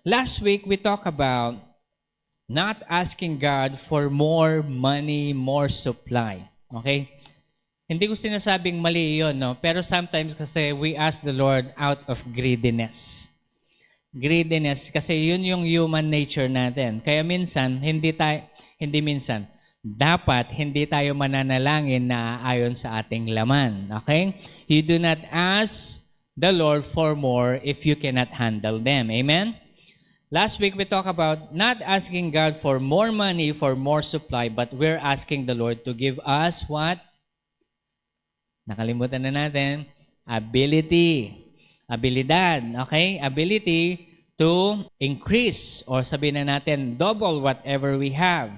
Last week, we talked about not asking God for more money, more supply. Okay? Hindi ko sinasabing mali yun, no? Pero sometimes kasi we ask the Lord out of greediness. Greediness, kasi yun yung human nature natin. Kaya minsan, dapat hindi tayo mananalangin na ayon sa ating laman. Okay? You do not ask the Lord for more if you cannot handle them. Amen? Last week, we talked about not asking God for more money, for more supply, but we're asking the Lord to give us what? Nakalimutan na natin. Ability. Abilidad. Okay? Ability to increase or sabihin na natin, double whatever we have.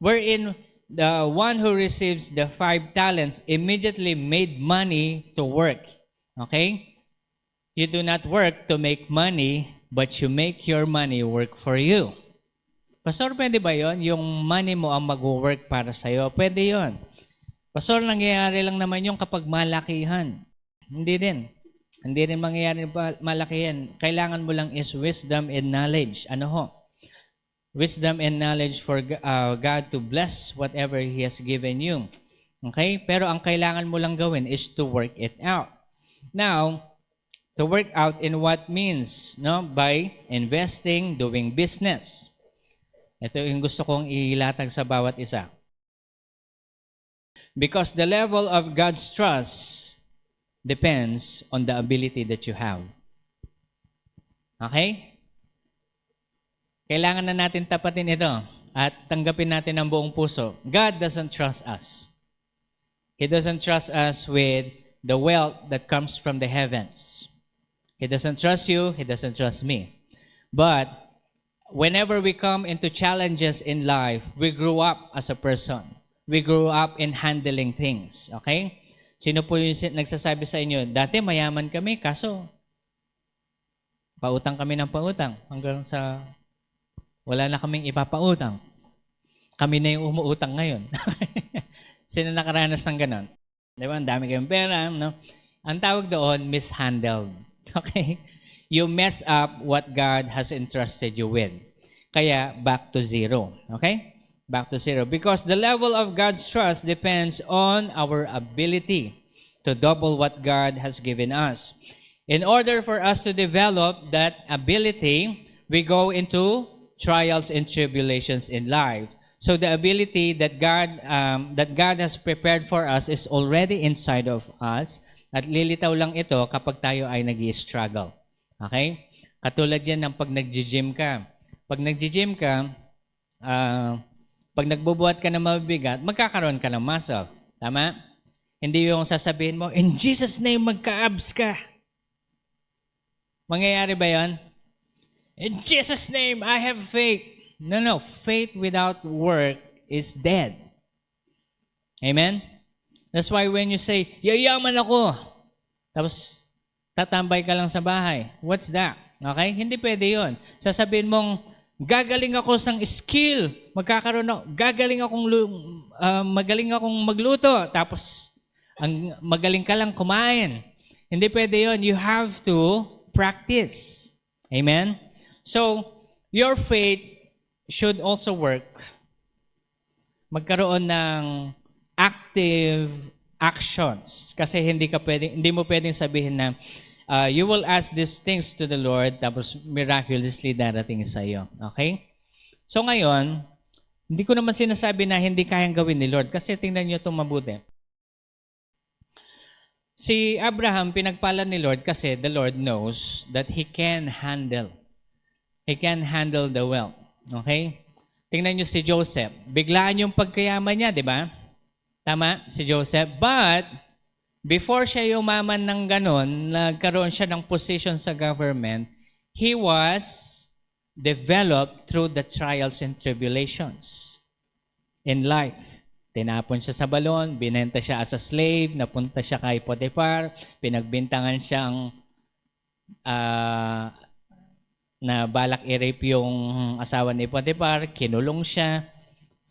Wherein the one who receives the 5 talents immediately made money to work. Okay? You do not work to make money, but you make your money work for you. Pastor, pwede ba yon? Yung money mo ang mag-work para sa'yo? Pwede yon. Pastor, nangyayari lang naman yung kapag malakihan. Hindi rin. Hindi rin mangyayari malakihan. Kailangan mo lang is wisdom and knowledge. Ano ho? Wisdom and knowledge for God to bless whatever He has given you. Okay? Pero ang kailangan mo lang gawin is to work it out. Now, to work out in what means? No? By investing, doing business. Ito yung gusto kong ilatag sa bawat isa. Because the level of God's trust depends on the ability that you have. Okay? Kailangan na natin tapatin ito at tanggapin natin ang buong puso. God doesn't trust us. He doesn't trust us with the wealth that comes from the heavens. He doesn't trust you. He doesn't trust me. But whenever we come into challenges in life, we grow up as a person. We grow up in handling things. Okay? Sino po yung nagsasabi sa inyo, dati mayaman kami, kaso pautang kami ng pautang hanggang sa wala na kaming ipapautang. Kami na yung umuutang ngayon. Sino nakaranas ng ganon? Di ba? Ang dami kayong pera. No? Ang tawag doon, mishandled. Okay? You mess up what God has entrusted you with. Kaya, back to zero. Okay? Back to zero. Because the level of God's trust depends on our ability to double what God has given us. In order for us to develop that ability, we go into trials and tribulations in life. So the ability that God has prepared for us is already inside of us. At lilitaw lang ito kapag tayo ay nag-i-struggle. Okay? Katulad yan ng pag nag-gym ka. Pag nag-gym ka, pag nagbubuhat ka ng mabibigat, magkakaroon ka ng muscle. Tama? Hindi yung sasabihin mo, in Jesus' name, magka-abs ka. Mangyayari ba yan? In Jesus' name, I have faith. No. Faith without work is dead. Amen? That's why when you say, yayaman ako, tapos tatambay ka lang sa bahay. What's that? Okay? Hindi pwede yun. Sasabihin mong, gagaling ako sa skill, magaling akong magluto, tapos magaling ka lang kumain. Hindi pwede yun. You have to practice. Amen? So, your faith should also work. Magkaroon ng active actions. Kasi hindi mo pwedeng sabihin na you will ask these things to the Lord tapos miraculously darating sa iyo. Okay? So ngayon, hindi ko naman sinasabi na hindi kayang gawin ni Lord kasi tingnan niyo itong mabuti. Si Abraham, pinagpala ni Lord kasi the Lord knows that he can handle the wealth. Okay? Tingnan niyo si Joseph. Biglaan yung pagkayaman niya, di ba? Tama? Si Joseph. But, before siya yumaman ng ganon, nagkaroon siya ng position sa government, he was developed through the trials and tribulations in life. Tinapon siya sa balon, binenta siya as a slave, napunta siya kay Potiphar, pinagbintangan siyang na balak i-rape yung asawa ni Potiphar, kinulong siya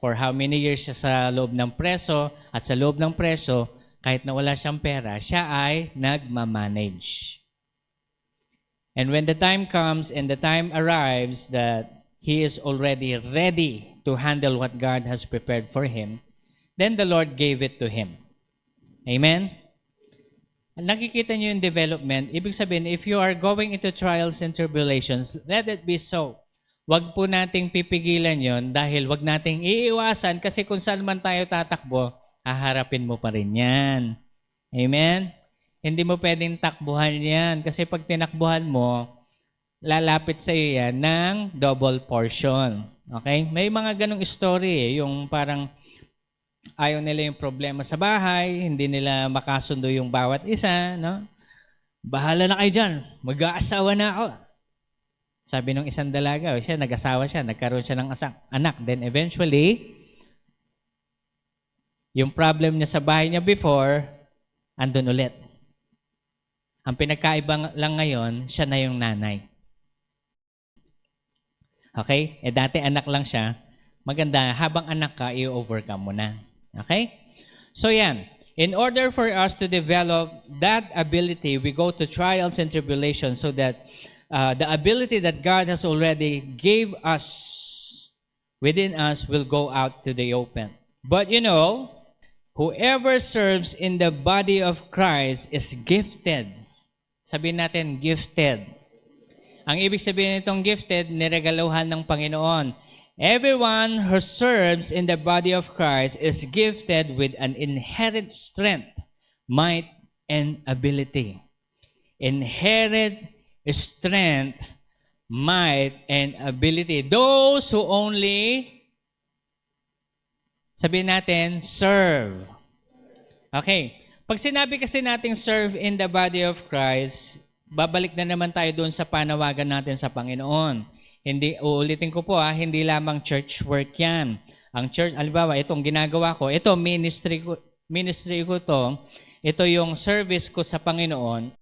for how many years siya sa loob ng preso, at sa loob ng preso, kahit na wala siyang pera, siya ay nagmamanage. And when the time comes and the time arrives that he is already ready to handle what God has prepared for him, then the Lord gave it to him. Amen? Nakikita niyo yung development. Ibig sabihin, if you are going into trials and tribulations, let it be so. Wag po nating pipigilan yon dahil wag nating iiwasan kasi kung saan man tayo tatakbo, haharapin mo pa rin yan. Amen? Hindi mo pwedeng takbuhan yan kasi pag tinakbuhan mo, lalapit sa iyo yan ng double portion. Okay? May mga ganong story yung parang ayaw nila yung problema sa bahay, hindi nila makasundo yung bawat isa, no? Bahala na kayo dyan, mag-aasawa na ako. Sabi nung isang dalaga, siya nag-asawa siya, nagkaroon siya ng anak. Then eventually, yung problem niya sa bahay niya before, andun ulit. Ang pinagkaiba lang ngayon, siya na yung nanay. Okay? Dati anak lang siya. Maganda, habang anak ka, i-overcome mo na. Okay? So yan. In order for us to develop that ability, we go to trials and tribulations so that the ability that God has already gave us within us will go out to the open. But you know, whoever serves in the body of Christ is gifted. Sabihin natin, gifted. Ang ibig sabihin nitong gifted, niregaluhan ng Panginoon. Everyone who serves in the body of Christ is gifted with an inherent strength, might, and ability. Inherent strength, might, and ability. Those who only, sabihin natin, serve. Okay. Pag sinabi kasi nating serve in the body of Christ, babalik na naman tayo doon sa panawagan natin sa Panginoon. Uulitin ko po hindi lamang church work yan. Ang church, halimbawa, itong ginagawa ko, ito ministry ko to, ito yung service ko sa Panginoon,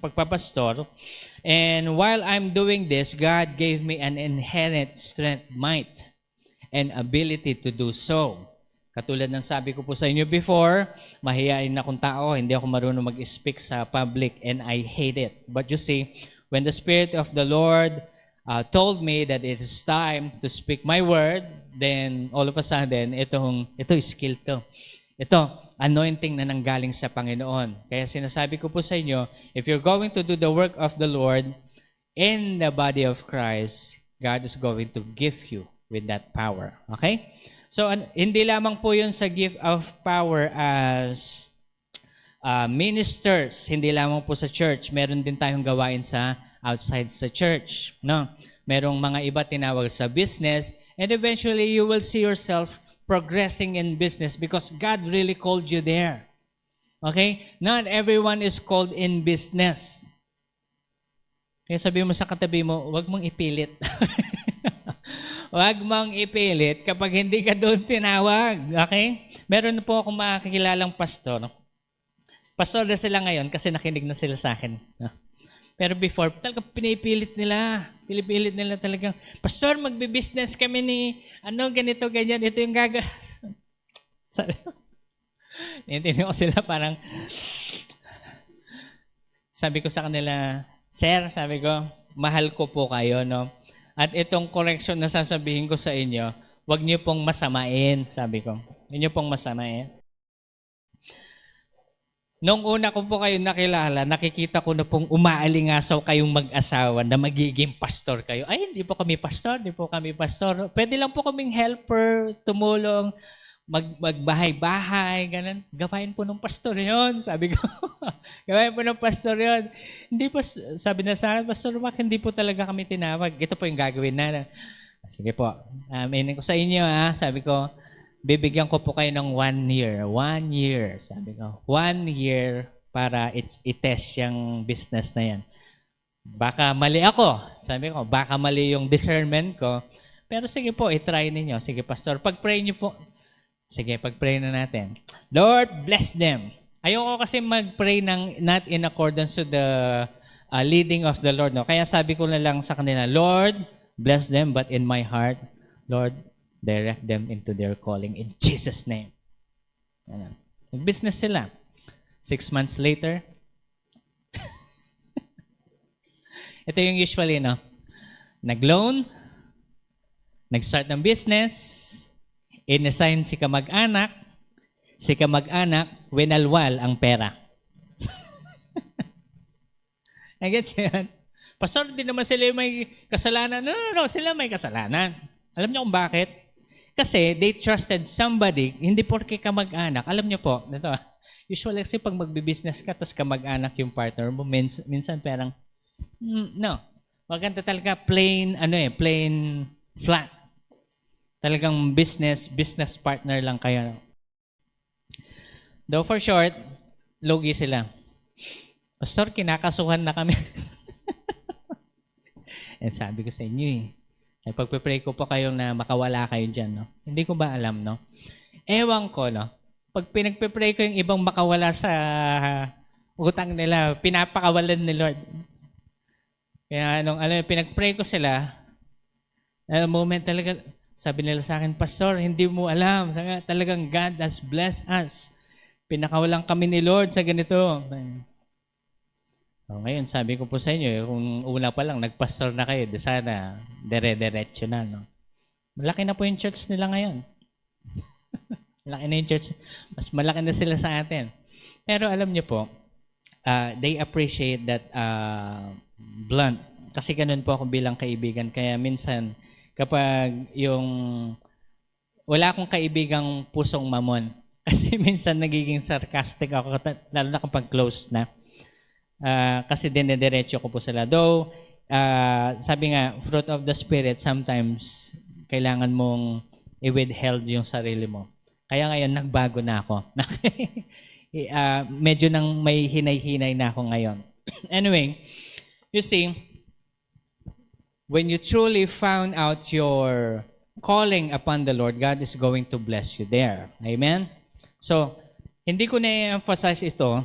pagpapastor. And while I'm doing this, God gave me an inherent strength, might, and ability to do so. Katulad ng sabi ko po sa inyo before, mahihain akong tao, hindi ako marunong mag-speak sa public and I hate it. But you see, when the Spirit of the Lord told me that it is time to speak my word, then all of a sudden, ito skill to. Ito, anointing na nanggaling sa Panginoon. Kaya sinasabi ko po sa inyo, if you're going to do the work of the Lord in the body of Christ, God is going to give you with that power. Okay? So, hindi lamang po yun sa gift of power as ministers, hindi lamang po sa church. Meron din tayong gawain sa outside sa church. No? Merong mga iba tinawag sa business, and eventually you will see yourself progressing in business because God really called you there. Okay? Not everyone is called in business. Kaya sabi mo sa katabi mo, huwag mong ipilit. Huwag mong ipilit kapag hindi ka doon tinawag. Okay? Meron po akong makakilalang pastor. Pastor na sila ngayon kasi nakinig na sila sa akin. Pero before, talagang pinipilit nila. Pinipilit nila talagang, Pastor, magbe-business kami ni ganito, ganyan. Ito yung Sabi ko, nintindi ko sila parang, sabi ko sa kanila, Sir, sabi ko, mahal ko po kayo, no? At itong correction na sasabihin ko sa inyo, huwag niyo pong masamain, sabi ko. Huwag niyo pong masamain. Nung una ko po kayo nakilala, nakikita ko na pong umaalingasaw kayong mag-asawa na magiging pastor kayo. Ay, hindi po kami pastor, hindi po kami pastor. Pwede lang po kaming helper, tumulong, magbahay-bahay, ganun. Gawain po ng pastor yon, sabi ko. Gawain po ng pastor yon. Hindi po, sabi na sa akin, Pastor Mac, hindi po talaga kami tinawag. Ito po yung gagawin na. Sige po. Aminin ko sa inyo, sabi ko, bibigyan ko po kayo ng 1 year. 1 year, sabi ko. 1 year para i-test yung business na yan. Baka mali ako. Sabi ko, baka mali yung discernment ko. Pero sige po, i-try ninyo. Sige, Pastor, pag-pray niyo po. Sige, pag-pray na natin. Lord, bless them. Ayoko kasi mag-pray ng not in accordance to the leading of the Lord. No? Kaya sabi ko na lang sa kanila, Lord, bless them, but in my heart, Lord, direct them into their calling in Jesus' name. Nag-business sila. 6 months later, Ito yung usually, no? Nag-loan, nag-start ng business, in-assign si kamag-anak, winalwal ang pera. I get yun? Pastor, di naman sila may kasalanan. No, sila may kasalanan. Alam niyo kung bakit? Kasi they trusted somebody, hindi porke kamag-anak. Alam niyo po, ito, usually kasi pag magbi-business ka, tapos kamag-anak yung partner mo, minsan parang, no. Maganda talaga plain flat. Talagang business partner lang kayo. Though for short, logi sila. Pastor, kinakasuhan na kami. And sabi ko sa inyo ay pagpe-pray ko po kayo na makawala kayo dyan, no? Hindi ko ba alam, no? Ewan ko, no? Pag pinagpe-pray ko yung ibang makawala sa utang nila, pinapakawalan ni Lord. Kaya pinag-pray ko sila, moment talaga, sabi nila sa akin, Pastor, hindi mo alam. Talagang God has blessed us. Pinakawalan kami ni Lord sa ganito. Ngayon, sabi ko po sa inyo, kung una pa lang, nagpastor na kayo, di sana, dire-diretso na, no? Malaki na po yung church nila ngayon. Malaki na yung church. Mas malaki na sila sa atin. Pero alam niyo po, they appreciate that blunt. Kasi ganun po ako bilang kaibigan. Kaya minsan, kapag wala akong kaibigang pusong mamon. Kasi minsan nagiging sarcastic ako, lalo na kapag close na. Kasi dinediretso ko po sila. Though, sabi nga, fruit of the Spirit, sometimes kailangan mong i-withheld yung sarili mo. Kaya ngayon, nagbago na ako. Medyo nang may hinay-hinay na ako ngayon. Anyway, you see, when you truly found out your calling upon the Lord, God is going to bless you there. Amen? So, hindi ko na-emphasize ito.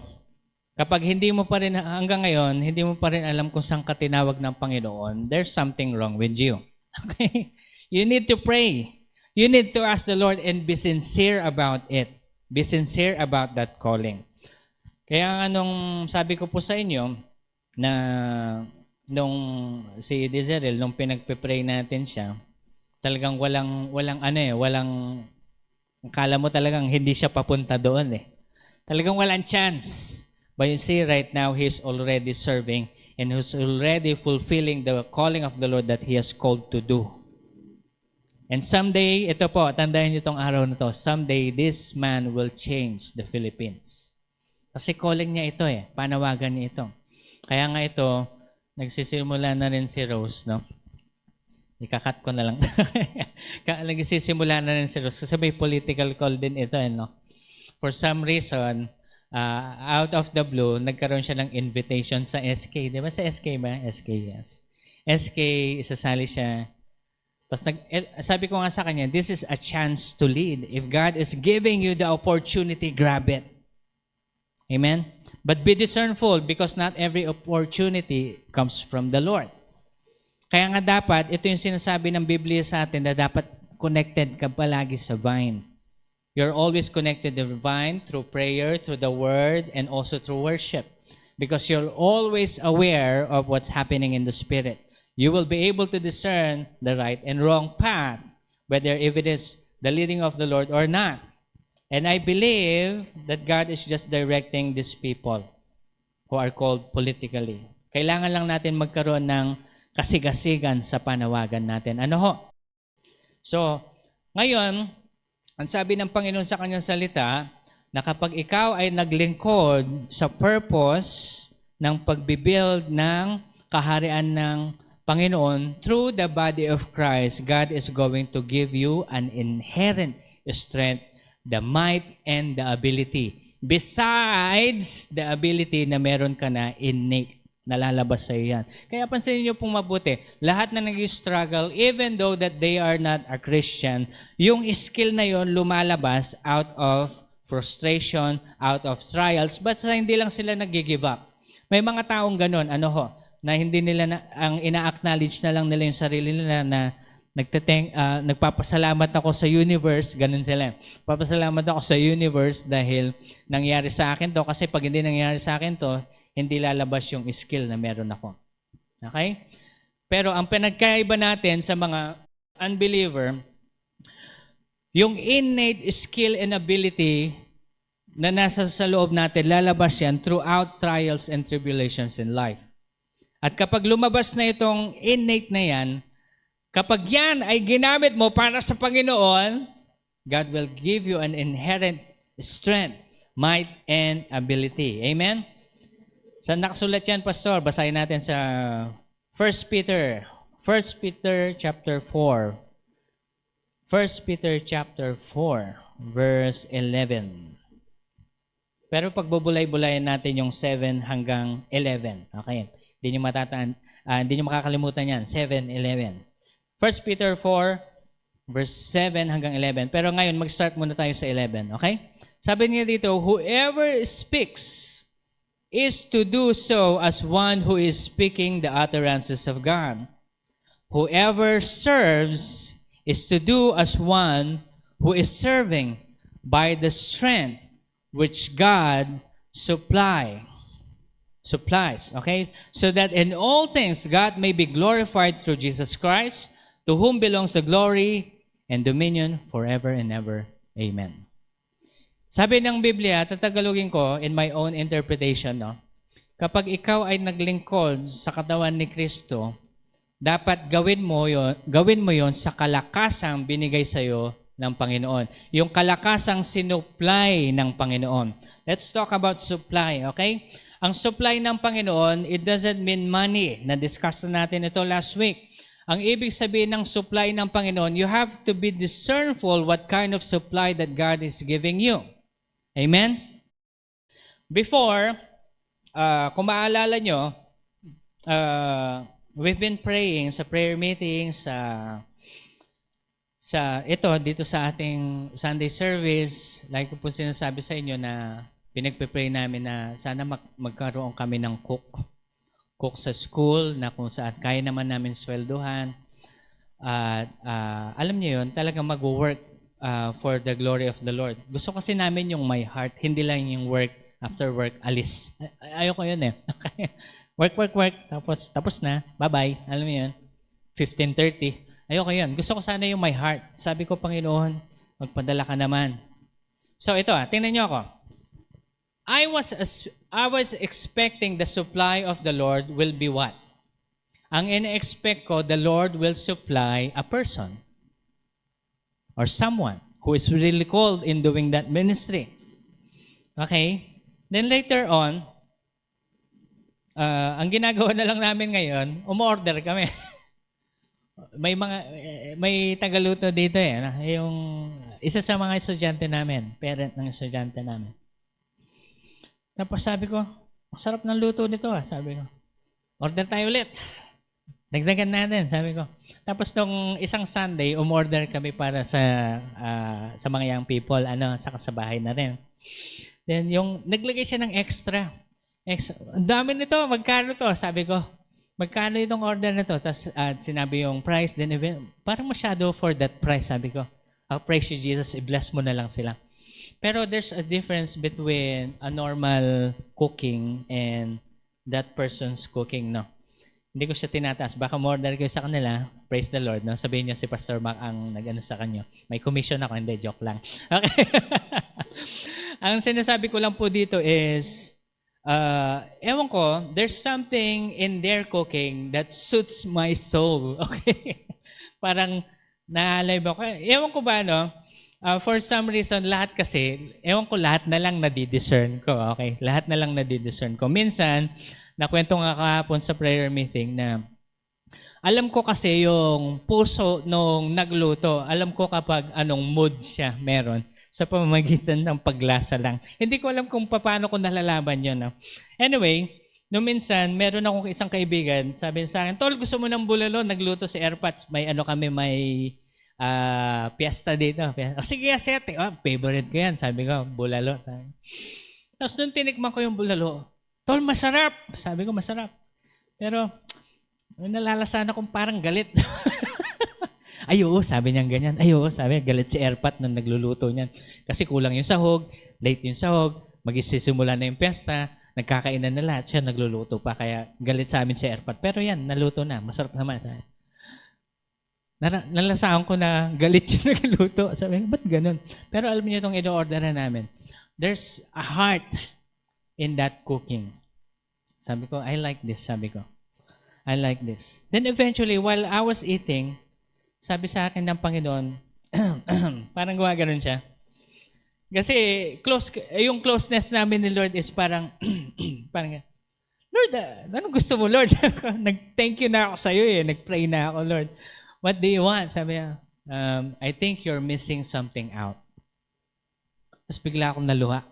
Kapag hindi mo pa rin, hanggang ngayon, hindi mo pa rin alam kung saan ka tinawag ng Panginoon, there's something wrong with you. Okay? You need to pray. You need to ask the Lord and be sincere about it. Be sincere about that calling. Kaya anong sabi ko po sa inyo, na nung si Dizerel, nung pinagpe-pray natin siya, talagang walang akala mo talagang hindi siya papunta doon eh. Talagang walang chance. But you see, right now, he's already serving and he's already fulfilling the calling of the Lord that he has called to do. And someday, ito po, tandaan niyo itong araw na to, someday this man will change the Philippines. Kasi calling niya ito eh, panawagan niya ito. Kaya nga ito, nagsisimula na rin si Rose, no? Ikakat ko na lang. Nagsisimula na rin si Rose kasi may political call din ito, no? For some reason, out of the blue, nagkaroon siya ng invitation sa SK. Di ba sa SK ba? SK, yes. SK, isasali siya. Tapos sabi ko nga sa kanya, this is a chance to lead. If God is giving you the opportunity, grab it. Amen? But be discernful because not every opportunity comes from the Lord. Kaya nga dapat, ito yung sinasabi ng Biblia sa atin na dapat connected ka palagi sa vine. You're always connected to the vine through prayer, through the word, and also through worship. Because you're always aware of what's happening in the Spirit. You will be able to discern the right and wrong path, whether if it is the leading of the Lord or not. And I believe that God is just directing these people who are called politically. Kailangan lang natin magkaroon ng kasigasigan sa panawagan natin. Ano ho? So, ngayon, ang sabi ng Panginoon sa kanyang salita, na kapag ikaw ay naglingkod sa purpose ng pagbibuild ng kaharian ng Panginoon, through the body of Christ, God is going to give you an inherent strength, the might, and the ability. Besides the ability na meron ka na innate, nalalabas sa iyo yan. Kaya pansinin niyo pong mabuti, lahat na nag-struggle, even though that they are not a Christian, yung skill na yon lumalabas out of frustration, out of trials, but hindi lang sila nag-give up. May mga taong ganun, na hindi nila ang ina-acknowledge na lang nila yung sarili nila na nagpapasalamat ako sa universe, ganun sila. Papasalamat ako sa universe dahil nangyari sa akin to, kasi pag hindi nangyari sa akin to, hindi lalabas yung skill na meron ako. Okay? Pero ang pinagkaiba natin sa mga unbeliever, yung innate skill and ability na nasa sa loob natin, lalabas yan throughout trials and tribulations in life. At kapag lumabas na itong innate na yan, kapag yan ay ginamit mo para sa Panginoon, God will give you an inherent strength, might, and ability. Amen? Saan nakasulat yan, Pastor? Basahin natin sa 1 Peter. 1 Peter chapter 4. 1 Peter chapter 4, verse 11. Pero pag bubulay-bulayan natin yung 7 hanggang 11. Okay? Hindi nyo makakalimutan yan. 7, 11. 1 Peter 4, verse 7 hanggang 11. Pero ngayon, mag-start muna tayo sa 11. Okay? Sabi niya dito, whoever speaks is to do so as one who is speaking the utterances of God. Whoever serves is to do as one who is serving by the strength which God supplies. Okay? So that in all things God may be glorified through Jesus Christ, to whom belongs the glory and dominion forever and ever. Amen. Sabi ng Biblia, tatagalogin ko in my own interpretation, no? Kapag ikaw ay naglingkod sa katawan ni Kristo, dapat gawin mo yon sa kalakasang binigay sa iyo ng Panginoon. Yung kalakasang sinupply ng Panginoon. Let's talk about supply, okay? Ang supply ng Panginoon, it doesn't mean money. Na-discuss natin ito last week. Ang ibig sabihin ng supply ng Panginoon, you have to be discernful what kind of supply that God is giving you. Amen? Before, kung maalala nyo, we've been praying sa prayer meeting, dito sa ating Sunday service, like ko po sinasabi sa inyo na pinagpe-pray namin na sana magkaroon kami ng cook sa school na kung saan kaya naman namin sweldohan. At alam niyo yun, talagang mag-work for the glory of the Lord. Gusto kasi namin yung my heart, hindi lang yung work, after work, alis. Ayoko yun eh. work, tapos na, bye-bye. Alam mo yun, 15:30. Ayoko yun. Gusto ko sana yung my heart. Sabi ko, Panginoon, magpadala ka naman. So ito tingnan niyo ako. I was expecting the supply of the Lord will be what? Ang ina-expect ko, the Lord will supply a person or someone who is really called in doing that ministry. Okay? Then later on, ang ginagawa na lang namin ngayon, umorder kami. may tagaluto dito yung isa sa mga estudyante namin, parent ng estudyante namin. Tapos sabi ko, masarap ng luto nito sabi ko. Order tayo ulit. Dagdagan natin, sabi ko. Tapos nung isang Sunday, umorder kami para sa mga young people, sa bahay na rin. Then yung naglagay siya ng extra. Ang dami nito, magkano to? Sabi ko, magkano itong order na to? Tapos sinabi yung price, then parang masyado for that price, sabi ko. I'll praise you, Jesus, i-bless mo na lang sila. Pero there's a difference between a normal cooking and that person's cooking, no? Hindi ko siya tinataas. Baka order kayo sa kanila, praise the Lord, no? Sabihin niyo si Pastor Mac ang nag-ano sa kanyo. May commission ako, hindi, joke lang. Okay. Ang sinasabi ko lang po dito is, ewan ko, there's something in their cooking that suits my soul. Okay? Parang naalay ba ko? Ewan ko ba, no? For some reason, lahat kasi, ewan ko, lahat na lang nadidiscern ko. Okay? Lahat na lang nadidiscern ko. Minsan, nakwento nga kahapon sa prayer meeting na alam ko kasi yung puso nung nagluto. Alam ko kapag anong mood siya meron sa pamamagitan ng paglasa lang. Hindi ko alam kung paano ko nalalaman yun. No? Anyway, nung minsan, meron akong isang kaibigan, sabi sa akin, Tol, gusto mo ng bulalo? Nagluto si Airpods. May piyesta dito. Sige, sete. Favorite ko yan. Sabi ko, bulalo. Tapos nung tinikman ko yung bulalo, Tol, masarap. Sabi ko, masarap. Pero, nalalasan akong parang galit. Ay, oo, sabi niya ganyan. Ay, oo, sabi niya, galit si Airpat nung nagluluto niyan. Kasi kulang yung sahog, late yung sahog, magsisimula na yung piyesta, Nagkakainan na lahat. Siya nagluluto pa. Kaya galit sa amin si Erpat. Pero yan, naluto na. Masarap naman. Nalasaan ko na galit siya nagluto. Sabi ko, ba't ganun? Pero alam niyo itong ino-orderan namin. There's a heart in that cooking. Sabi ko, I like this. Sabi ko, I like this. Then eventually, while I was eating, sabi sa akin ng Panginoon, parang gawa ganun siya. Kasi yung closeness namin ni Lord is parang, parang, Lord, ano gusto mo, Lord? Nag-thank you na ako sa'yo eh. Nag-pray na ako, Lord. What do you want? Sabi niya, I think you're missing something out. Tapos bigla akong naluha.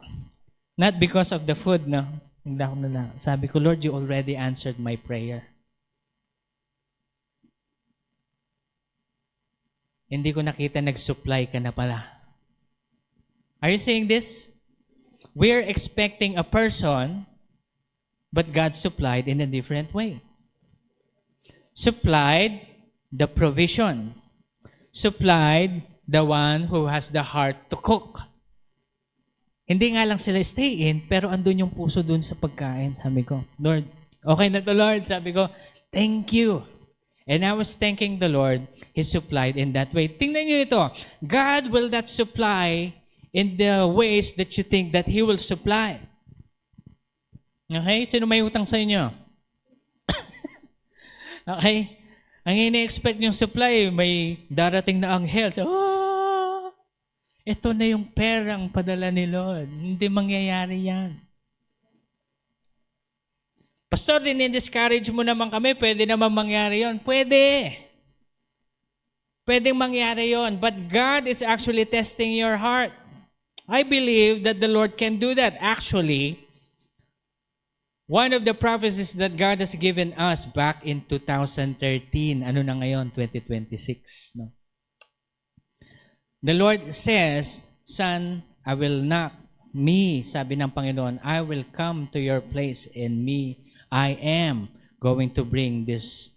Not because of the food, no? Bigla akong naluha. Sabi ko, Lord, you already answered my prayer. Hindi ko nakita nag-supply ka na pala. Are you seeing this? We're expecting a person, but God supplied in a different way. Supplied the provision. Supplied the one who has the heart to cook. Hindi nga lang sila stay in, pero andun yung puso dun sa pagkain. Sabi ko, Lord, okay na to Lord. Sabi ko, thank you. And I was thanking the Lord, He supplied in that way. Tingnan niyo ito. God will not supply in the ways that you think that He will supply. Okay? Sino may utang sa inyo? Okay? Ang ini-expect yung supply, may darating na anghel. So, ito na yung perang padala ni Lord. Hindi mangyayari yan. Pastor, din-discourage mo naman kami. Pwede naman mangyari yon. Pwede. Pwedeng mangyari yon. But God is actually testing your heart. I believe that the Lord can do that. Actually, one of the prophecies that God has given us back in 2013, ano na ngayon, 2026. No? The Lord says, Son, I will knock. Me, sabi ng Panginoon, I will come to your place and me, I am going to bring this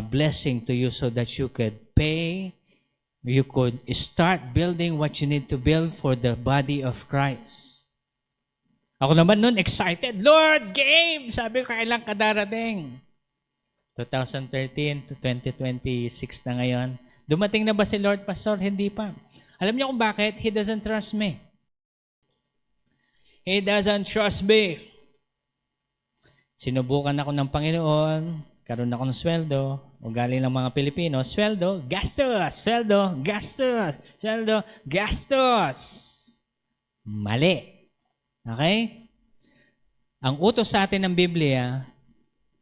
blessing to you so that you could pay. You could start building what you need to build for the body of Christ. Ako naman nun, excited. Lord, game! Sabi ko, kailan ka darating? 2013 to 2026 na ngayon. Dumating na ba si Lord, Pastor? Hindi pa. Alam niyo kung bakit? He doesn't trust me. He doesn't trust me. Sinubukan ako ng Panginoon, karoon ako ng sweldo, o galing ng mga Pilipino, sweldo, gastos, sweldo, gastos, sweldo, gastos. Mali. Okay? Ang utos sa atin ng Biblia,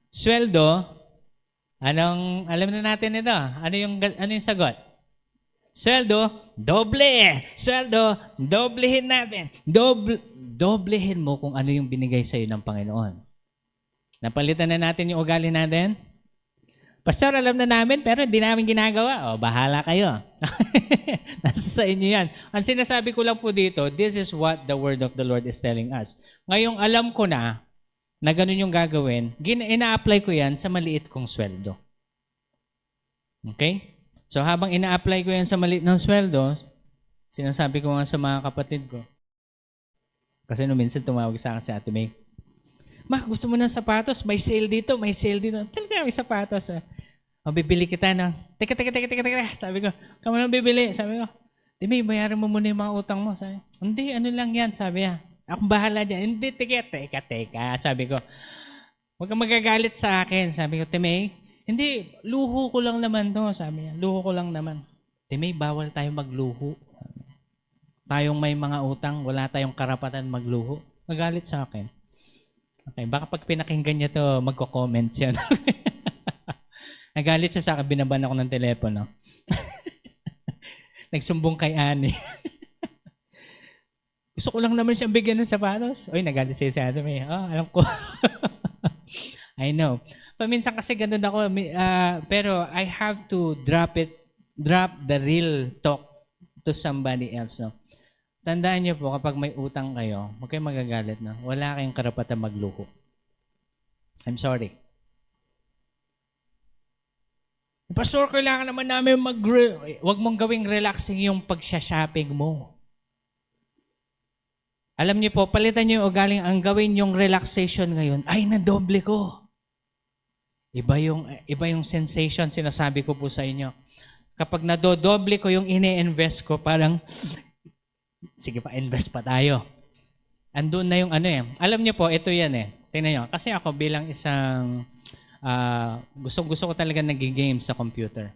sweldo, alam na natin ito. Ano yung sagot? Sweldo, doble. Sweldo, doblehin natin. Doblehin mo kung ano yung binigay sa'yo ng Panginoon. Napalitan na natin yung ugali natin? Pastor, alam na namin, pero hindi namin ginagawa. O, bahala kayo. Nasa sa inyo yan. Ang sinasabi ko lang po dito, this is what the word of the Lord is telling us. Ngayong alam ko na ganun yung gagawin, ina-apply ko yan sa maliit kong sweldo. Okay? So, habang ina-apply ko yan sa maliit ng sweldo, sinasabi ko nga sa mga kapatid ko, kasi minsan tumawag sa akin si Ate May, Ma, gusto mo ng sapatos? May sale dito, may sale dito. Talaga may sapatos. O, bibili kita ng, teka. Sabi ko, kamo nang bibili. Sabi ko, May bayaran mo muna yung mga utang mo. Sabi, hindi, ano lang yan. Sabi niya, akong bahala dyan. Hindi, teka. Sabi ko, huwag kang magagalit sa akin. Sabi ko, May, hindi, luho ko lang naman to. Sabi niya, luho ko lang naman. May, bawal tayo magluho. Tayong may mga utang, wala tayong karapatan magluho. Magalit sa akin. Okay, baka pag pinakinggan niya to, magko-comment siya. Nagalit siya sa akin, binaban ako ng telepono. Nagsumbong kay Ani. Gusto ko lang naman siyang bigyan ng sapatos. Uy, nagalit siya sa atin. Alam ko. I know. Paminsan kasi ganun ako, pero I have to drop the real talk to somebody else. No? Tandaan niyo po, kapag may utang kayo, huwag kayong magagalit na. Wala kayong karapatan magluho. I'm sorry. Pastor, kailangan naman namin huwag mong gawing relaxing yung pagsha-shopping mo. Alam niyo po, palitan niyo yung ugaling ang gawin yung relaxation ngayon, ay nadoble ko. Iba yung sensation, sinasabi ko po sa inyo. Kapag nadodoble ko yung ini-invest ko, parang, sige pa, invest pa tayo. Andun na yung ano eh. Alam niyo po, ito yan eh. Tingnan niyo, kasi ako bilang isang, gusto ko talaga nag-game sa computer.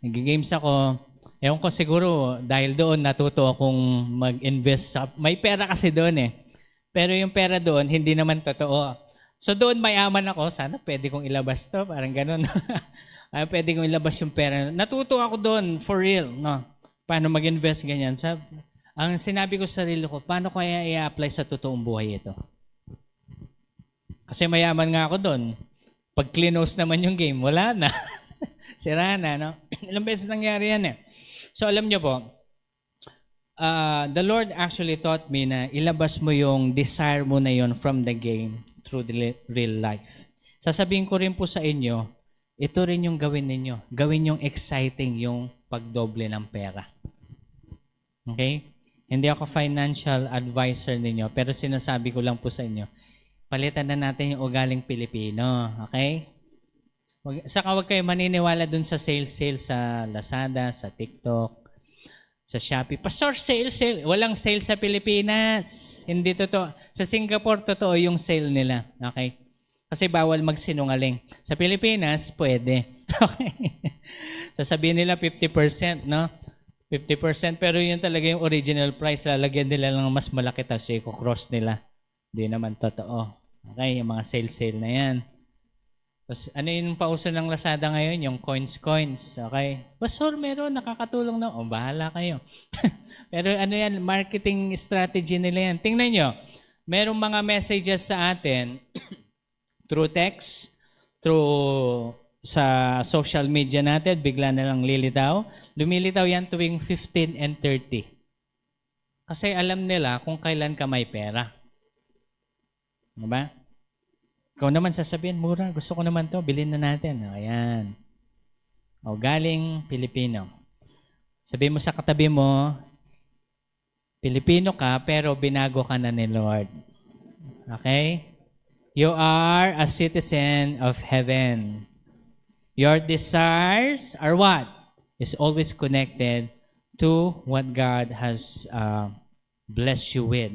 Nag-games ako. Ewan ko siguro dahil doon natuto akong mag-invest sa... May pera kasi doon eh. Pero yung pera doon, hindi naman totoo. So doon mayaman ako. Sana pwede kong ilabas to. Parang ganun. Pwede kong ilabas yung pera. Natuto ako doon for real. No? Paano mag-invest ganyan. Ang sinabi ko sa sarili ko, paano kaya i-apply sa totoong buhay ito? Kasi mayaman nga ako doon. Pag close naman yung game, wala na. Sira na, no? Ilang beses nangyari yan eh. So alam nyo po, the Lord actually taught me na ilabas mo yung desire mo na yon from the game through the real life. Sasabihin ko rin po sa inyo, ito rin yung gawin ninyo. Gawin yung exciting yung pagdoble ng pera. Okay? Hindi ako financial advisor ninyo, pero sinasabi ko lang po sa inyo, palitan na natin yung ugaling Pilipino. Okay? Saka huwag kayo maniniwala dun sa sale sa Lazada, sa TikTok, sa Shopee. Pastor, sale. Walang sale sa Pilipinas. Hindi totoo. Sa Singapore, totoo yung sale nila. Okay? Kasi bawal magsinungaling. Sa Pilipinas, pwede. Okay? Sasabihin nila 50%, no? 50%, pero yun talaga yung original price. Lalagyan nila lang mas malaki tapos i-cross nila. Hindi naman totoo. Okay? Yung mga sale na yan. Tapos ano yung pauso ng Lazada ngayon? Yung coins. Okay? Pastor, meron, nakakatulong na. O, bahala kayo. Pero ano yan, marketing strategy nila yan. Tingnan nyo, merong mga messages sa atin through text, through sa social media natin, bigla na lang lilitaw. Lumilitaw yan tuwing 15 and 30. Kasi alam nila kung kailan ka may pera. Diba? Ikaw naman sasabihin, mura, gusto ko naman to, bilhin na natin. Ayan. O, galing Pilipino. Sabihin mo sa katabi mo, Pilipino ka, pero binago ka na ni Lord. Okay? You are a citizen of heaven. Your desires are what? Is always connected to what God has blessed you with.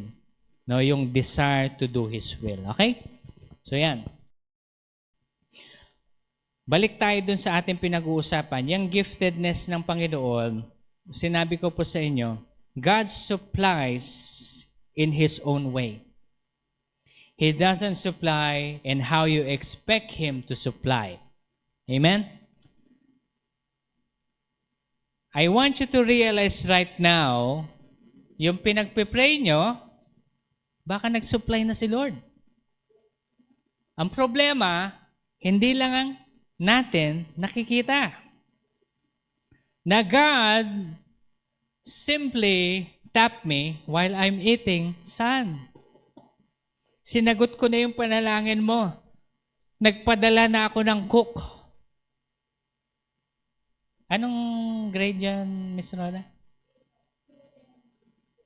No, yung desire to do His will. Okay? So yan. Balik tayo dun sa ating pinag-uusapan. Yung giftedness ng Panginoon, sinabi ko po sa inyo, God supplies in His own way. He doesn't supply in how you expect Him to supply. Amen? I want you to realize right now, yung pinagpipray nyo, baka nag-supply na si Lord. Ang problema, hindi lang natin nakikita. Na God simply tapped me while I'm eating son. Sinagot ko na yung panalangin mo. Nagpadala na ako ng cook. Anong grade yan, Miss Rona?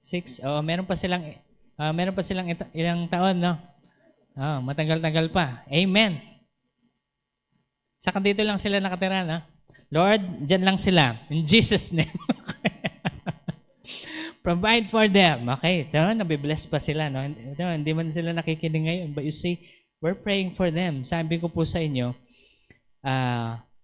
6? Oh, meron pa silang ilang taon, no? Oh, matagal-tagal pa. Amen. Saka dito lang sila nakatira, no? Lord, dyan lang sila. In Jesus' name. Provide for them. Okay, ito, nabibless pa sila, no? Ito, hindi man sila nakikinig ngayon. But you see, we're praying for them. Sabi ko po sa inyo,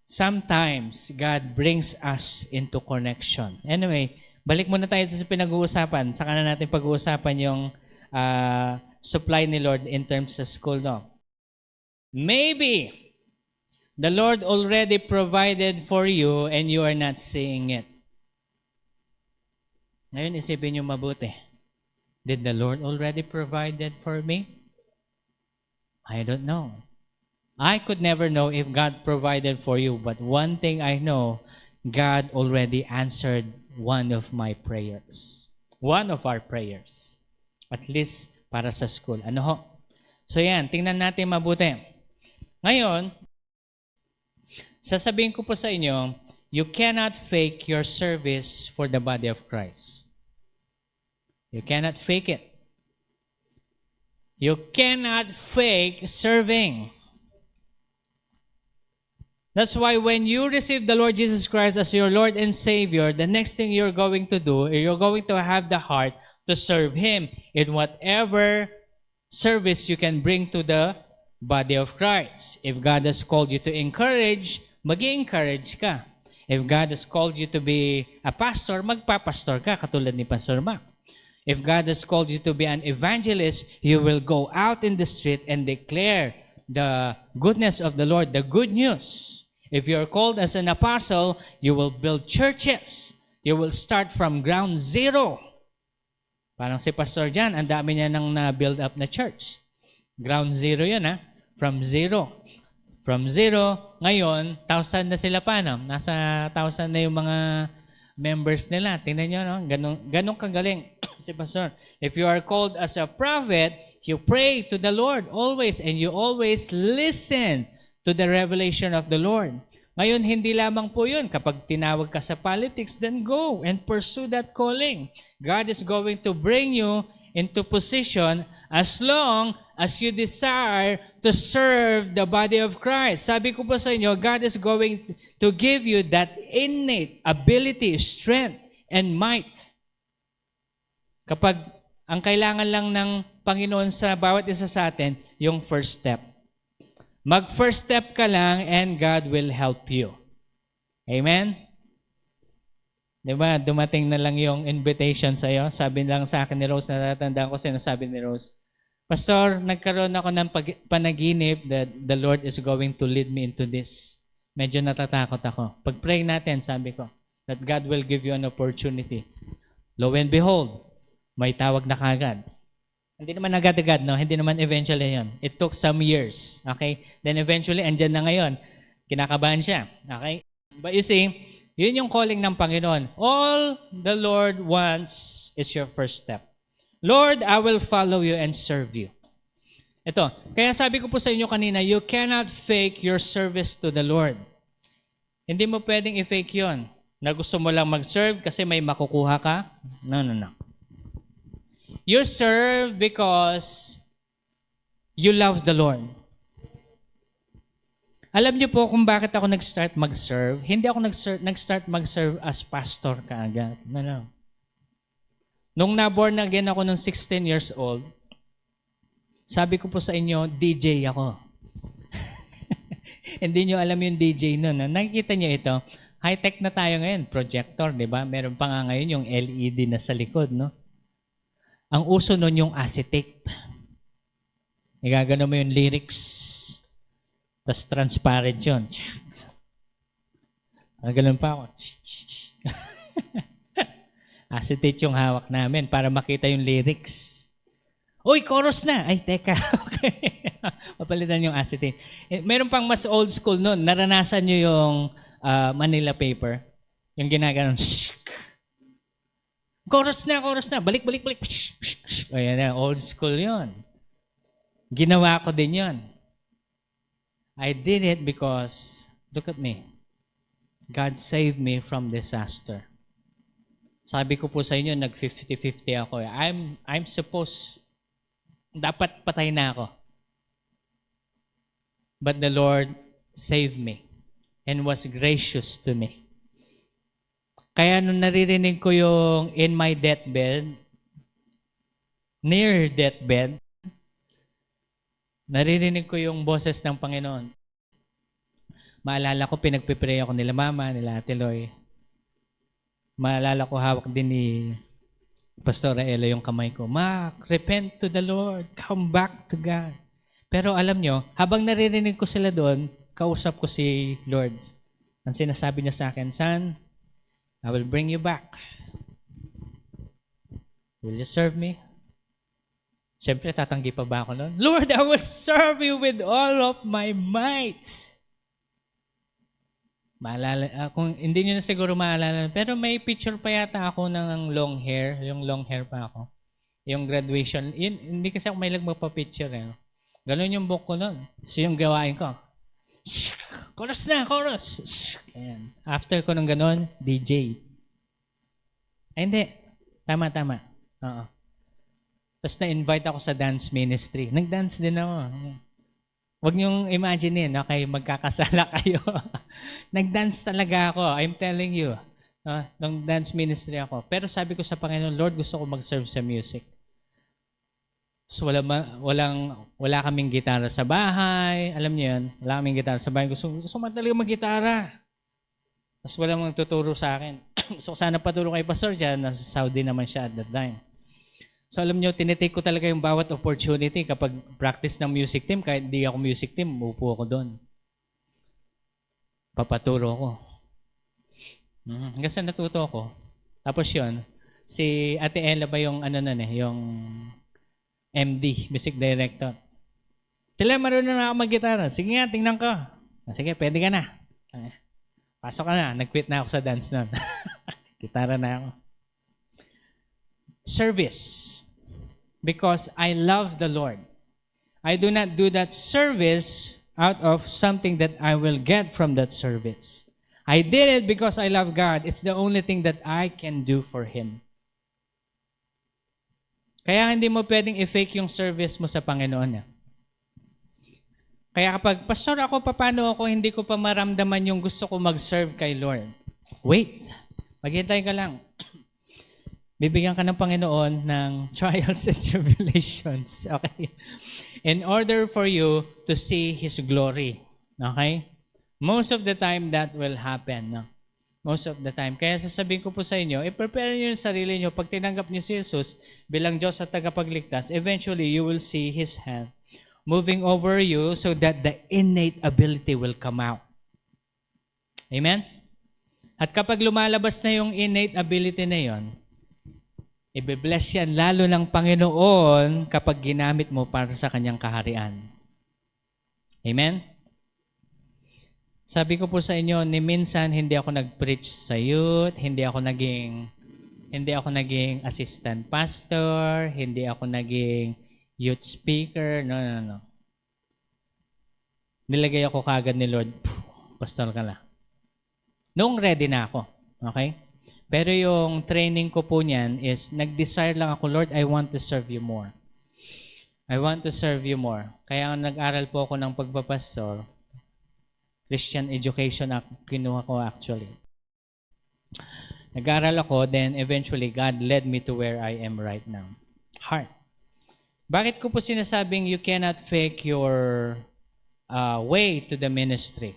sometimes God brings us into connection. Anyway, balik muna tayo sa pinag-uusapan. Saka na natin pag-uusapan yung supply ni Lord in terms of school, no? Maybe the Lord already provided for you and you are not seeing it. Ngayon, isipin niyo mabuti. Did the Lord already provided for me? I don't know. I could never know if God provided for you, but one thing I know, God already answered one of my prayers. One of our prayers. At least para sa school. Ano ho? So yan, tingnan natin mabuti. Ngayon, sasabihin ko po sa inyo, you cannot fake your service for the body of Christ. You cannot fake it. You cannot fake serving. That's why when you receive the Lord Jesus Christ as your Lord and Savior, the next thing you're going to do, you're going to have the heart to serve Him in whatever service you can bring to the body of Christ. If God has called you to encourage, mag-encourage ka. If God has called you to be a pastor, magpapastor ka, katulad ni Pastor Mac. If God has called you to be an evangelist, you will go out in the street and declare the goodness of the Lord, the good news. If you're called as an apostle, you will build churches. You will start from ground zero. Parang si Pastor Jan, ang dami niya nang na-build up na church. Ground zero yun, ha? From zero. From zero, ngayon, 1,000 na sila pa, no? Nasa 1,000 na yung mga members nila. Tingnan nyo, no? Ganong kagaling si Pastor. If you are called as a prophet, you pray to the Lord always, and you always listen to the revelation of the Lord. Ngayon, hindi lamang po yun. Kapag tinawag ka sa politics, then go and pursue that calling. God is going to bring you into position as long as you desire to serve the body of Christ. Sabi ko po sa inyo, God is going to give you that innate ability, strength, and might. Kapag ang kailangan lang ng Panginoon sa bawat isa sa atin, yung first step. Mag-first step ka lang and God will help you. Amen? Diba? Dumating na lang yung invitation sa'yo. Sabi lang sa akin ni Rose, natatandaan ko sinasabi ni Rose, Pastor, nagkaroon ako ng panaginip that the Lord is going to lead me into this. Medyo natatakot ako. Pag-pray natin, sabi ko, that God will give you an opportunity. Lo and behold, may tawag na kagad. Hindi naman agad-agad, no? Hindi naman eventually yun. It took some years, okay? Then eventually, andyan na ngayon. Kinakabahan siya, okay? But you see, yun yung calling ng Panginoon. All the Lord wants is your first step. Lord, I will follow you and serve you. Ito, kaya sabi ko po sa inyo kanina, you cannot fake your service to the Lord. Hindi mo pwedeng i-fake yun. Na gusto mo lang mag-serve kasi may makukuha ka. No. You serve because you love the Lord. Alam niyo po kung bakit ako nag-start mag-serve? Hindi ako nag-start mag-serve as pastor kaagad. No. Nung na-born again ako ng 16 years old, sabi ko po sa inyo, DJ ako. Hindi niyo alam yung DJ nun. Nakikita niyo ito, high-tech na tayo ngayon, projector, di ba? Meron pa nga ngayon yung LED na sa likod, no? Ang uso nun yung acetate. Igagano mo yung lyrics. Tapos transparent yun. Ganun pa ako. Acetate yung hawak namin para makita yung lyrics. Uy, chorus na! Ay, teka. Okay. Papalitan yung acetate. Meron pang mas old school nun. Naranasan nyo yung Manila paper. Yung ginaganon. Chorus na. Balik. O yan na, old school yon. Ginawa ko din yon. I did it because, look at me, God saved me from disaster. Sabi ko po sa inyo, nag-50-50 ako. I'm supposed, dapat patay na ako. But the Lord saved me and was gracious to me. Kaya nung naririnig ko yung in my deathbed, near deathbed, naririnig ko yung boses ng Panginoon. Maalala ko, pinagpipray ako nila Mama, nila Ate Loy. Maalala ko, hawak din ni Pastor Ella yung kamay ko. Mac, repent to the Lord. Come back to God. Pero alam nyo, habang naririnig ko sila doon, kausap ko si Lord. Ang sinasabi niya sa akin, Son, I will bring you back. Will you serve me? Siyempre, tatanggi pa ba ako noon? Lord, I will serve you with all of my might. Maalala, kung hindi nyo na siguro maalala, pero may picture pa yata ako ng long hair. Yung long hair pa ako. Yung graduation. Hindi kasi ako may magpa-picture. Eh. Ganun yung book ko noon. So yung gawain ko. Chorus na, chorus. Ayan. After ko ng ganun, DJ. Ay, hindi. Tama. Oo. Tapos na-invite ako sa dance ministry. Nag-dance din ako. Huwag niyong imaginein, okay, magkakasala kayo. Nag-dance talaga ako, I'm telling you. Nung dance ministry ako. Pero sabi ko sa Panginoon, Lord, gusto ko mag-serve sa music. So wala kaming gitara sa bahay. Alam niyo yun, wala kaming gitara sa bahay. Gusto mo talaga mag-gitara. Tapos walang magtuturo sa akin. Gusto ko sana paturo kay Pastor dyan. Nasa Saudi naman siya at that time. So alam niyo, tinitake ko talaga yung bawat opportunity kapag practice ng music team. Kahit hindi ako music team, upo ako doon. Papaturo ko. Hanggang sa natuto ako. Tapos yun, si Ate Ella ba yung yung MD, music director. Tila, marunong na ako mag-gitara. Sige nga, tingnan ko. Sige, pwede ka na. Pasok ka na. Nag-quit na ako sa dance nun. Gitara na ako. Service. Because I love the Lord. I do not do that service out of something that I will get from that service. I did it because I love God. It's the only thing that I can do for Him. Kaya hindi mo pwedeng i-fake yung service mo sa Panginoon. Kaya kapag, Pastor, ako paano ako hindi ko pa maramdaman yung gusto ko mag-serve kay Lord? Wait, maghintay ka lang. Bibigyan ka ng Panginoon ng trials and tribulations. Okay? In order for you to see His glory. Okay? Most of the time, that will happen. No? Most of the time. Kaya sasabihin ko po sa inyo, i-prepare niyo yung sarili niyo. Pag tinanggap niyo si Jesus bilang Diyos at tagapagligtas, eventually, you will see His hand moving over you so that the innate ability will come out. Amen? At kapag lumalabas na yung innate ability na yon, i-bless yan lalo ng Panginoon kapag ginamit mo para sa Kanyang kaharian. Amen? Sabi ko po sa inyo, ni minsan hindi ako nag-preach sa youth, hindi ako naging assistant pastor, hindi ako naging youth speaker, no. Nilagay ako kagad ni Lord, pastor ka na. Noong ready na ako, okay? Pero yung training ko po niyan is, nag-desire lang ako, Lord, I want to serve you more. I want to serve you more. Kaya nag-aral po ako ng pagpapastor. Christian education kinuha ko actually. Nag-aral ako, then eventually God led me to where I am right now. Heart. Bakit ko po sinasabing you cannot fake your way to the ministry?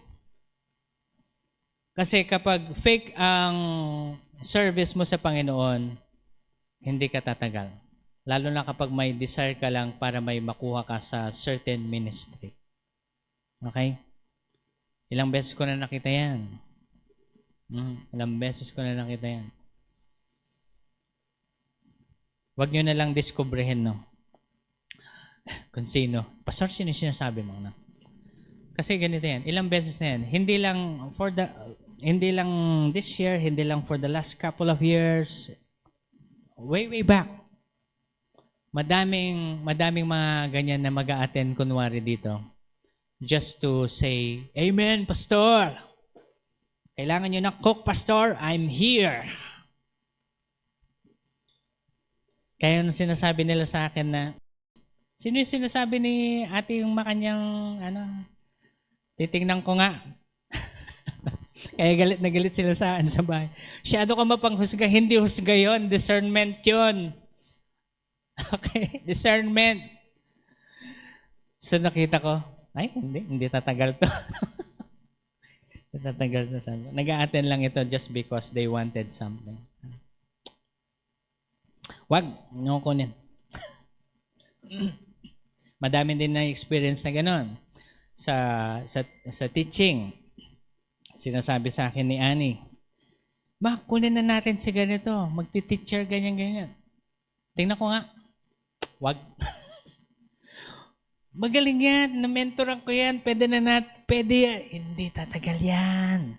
Kasi kapag fake ang service mo sa Panginoon, hindi ka tatagal. Lalo na kapag may desire ka lang para may makuha ka sa certain ministry. Okay? Ilang beses ko na nakita yan. Ilang beses ko na nakita yan. Huwag nyo na lang diskubrehin, no? Kung sino. Pastor, sino sinasabi mo, no? Kasi ganito yan. Ilang beses na yan. Hindi lang this year, hindi lang for the last couple of years. Way back. Madaming mga ganyan na mag-a-attend kunwari dito. Just to say, Amen, Pastor. Kailangan nyo ng cook, Pastor. I'm here. Kaya nung sinasabi nila sa akin na, sino yung sinasabi ni ate yung makanyang, titingnan ko nga. Kaya galit na galit sila sa bahay. Masyado ka mapanghusga. Hindi husga yun. Discernment yun. Okay? Discernment. So nakita ko, ay, hindi tatagal to. Hindi tatagal to. Nag-a-attend lang ito just because they wanted something. Wag, nyo kunin. Madami din na experience na gano'n sa teaching. Sinasabi sa akin ni Annie, kunin na natin si ganito, magti-teacher, ganyan. Tingnan ko nga, wag. Magaling yan, na-mentoran ko yan, pwede yan. Hindi tatagal yan.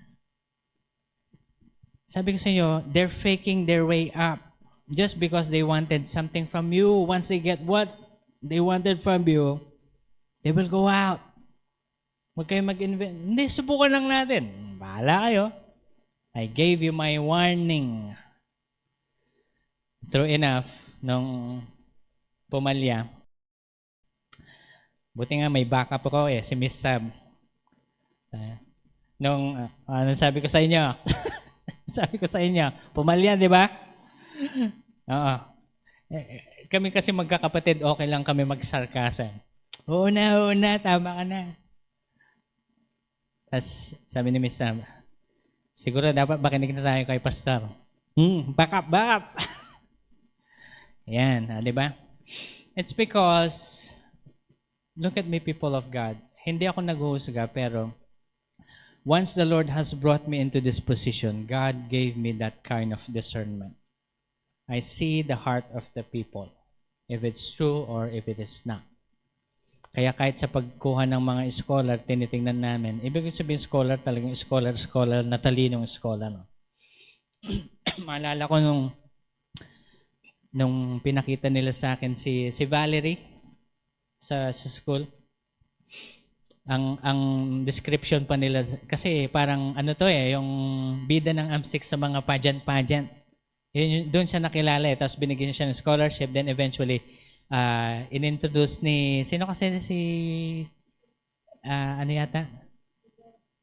Sabi ko sa inyo, they're faking their way up just because they wanted something from you. Once they get what they wanted from you, they will go out. Huwag kayo mag-invent. Hindi, subukan lang natin. Bahala kayo. I gave you my warning. True enough, nung pumalya. Buti nga may backup ako si Miss Sab. Ano sabi ko sa inyo? Sabi ko sa inyo, pumalya, di ba? Oo. Kami kasi magkakapatid, okay lang kami magsarkasa. Oo na, tama ka na. Tapos sabi ni Miss Sam, siguro dapat makinig na tayo kay Pastor. Backup. Yan, di ba? It's because, look at me, people of God. Hindi ako naghuhusga, pero once the Lord has brought me into this position, God gave me that kind of discernment. I see the heart of the people, if it's true or if it is not. Kaya kahit sa pagkuha ng mga scholar, tinitingnan namin. Ibig sabihin scholar, talagang scholar, na talinong scholar. No? Maalala ko nung pinakita nila sa akin si Valerie sa school. Ang description pa nila, kasi parang yung bida ng AMSIC sa mga pageant. Doon siya nakilala tapos binigyan siya ng scholarship, then eventually, inintroduce ni, sino kasi ano yata?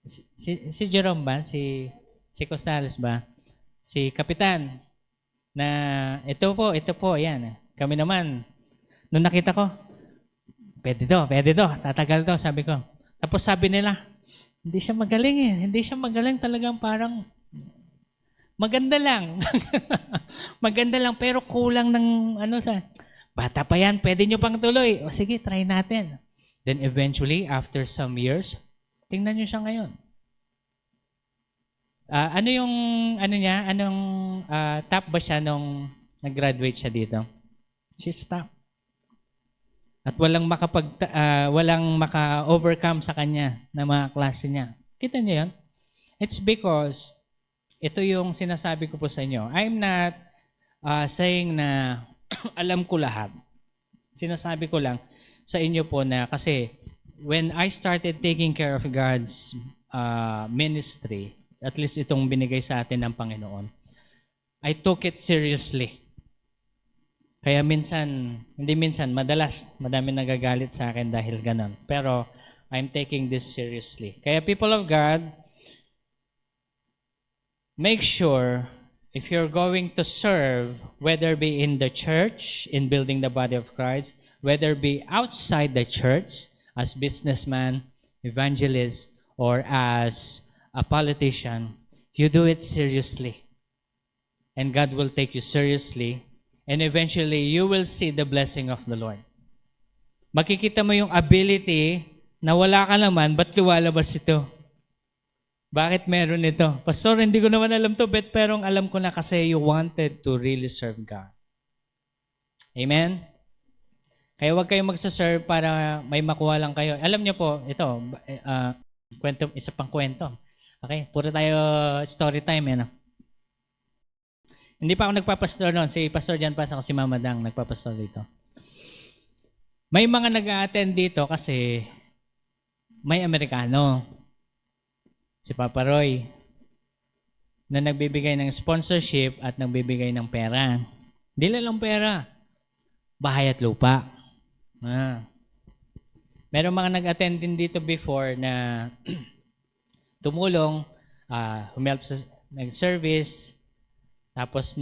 Si Jerome ba? Si Costales ba? Si Kapitan. Na ito po, yan. Kami naman, nung nakita ko, pwede to, tatagal to, sabi ko. Tapos sabi nila, hindi siya magaling talagang parang, maganda lang. Maganda lang, pero kulang ng bata pa yan, pwede nyo pang tuloy. O sige, try natin. Then eventually, after some years, tingnan nyo siya ngayon. Top ba siya nung nag-graduate siya dito? She's top. At walang maka-overcome sa kanya na mga klase niya. Kita niyo yun? It's because, ito yung sinasabi ko po sa inyo. I'm not saying na alam ko lahat. Sinasabi ko lang sa inyo po na kasi when I started taking care of God's ministry, at least itong binigay sa atin ng Panginoon, I took it seriously. Kaya madalas, madami nagagalit sa akin dahil ganon. Pero I'm taking this seriously. Kaya people of God, make sure if you're going to serve, whether be in the church, in building the body of Christ, whether be outside the church, as businessman, evangelist, or as a politician, you do it seriously. And God will take you seriously. And eventually, you will see the blessing of the Lord. Makikita mo yung ability na wala ka naman, ba't lumalabas ito? Bakit meron ito? Pastor, hindi ko naman alam to, pero alam ko na kasi you wanted to really serve God. Amen? Kaya huwag kayong magsaserve para may makuha lang kayo. Alam niyo po, ito, isa pang kwento. Okay, puro tayo story time. Yan. Hindi pa ako nagpapastor noon. Si Pastor Jan Paz ako si Mama Dang nagpapastor dito. May mga nag-a-attend dito kasi may Amerikano. Si Papa Roy na nagbibigay ng sponsorship at nagbibigay ng pera. Hindi lang pera. Bahay at lupa. Meron mga nag-attend din dito before na tumulong, humelp sa mag-service. Tapos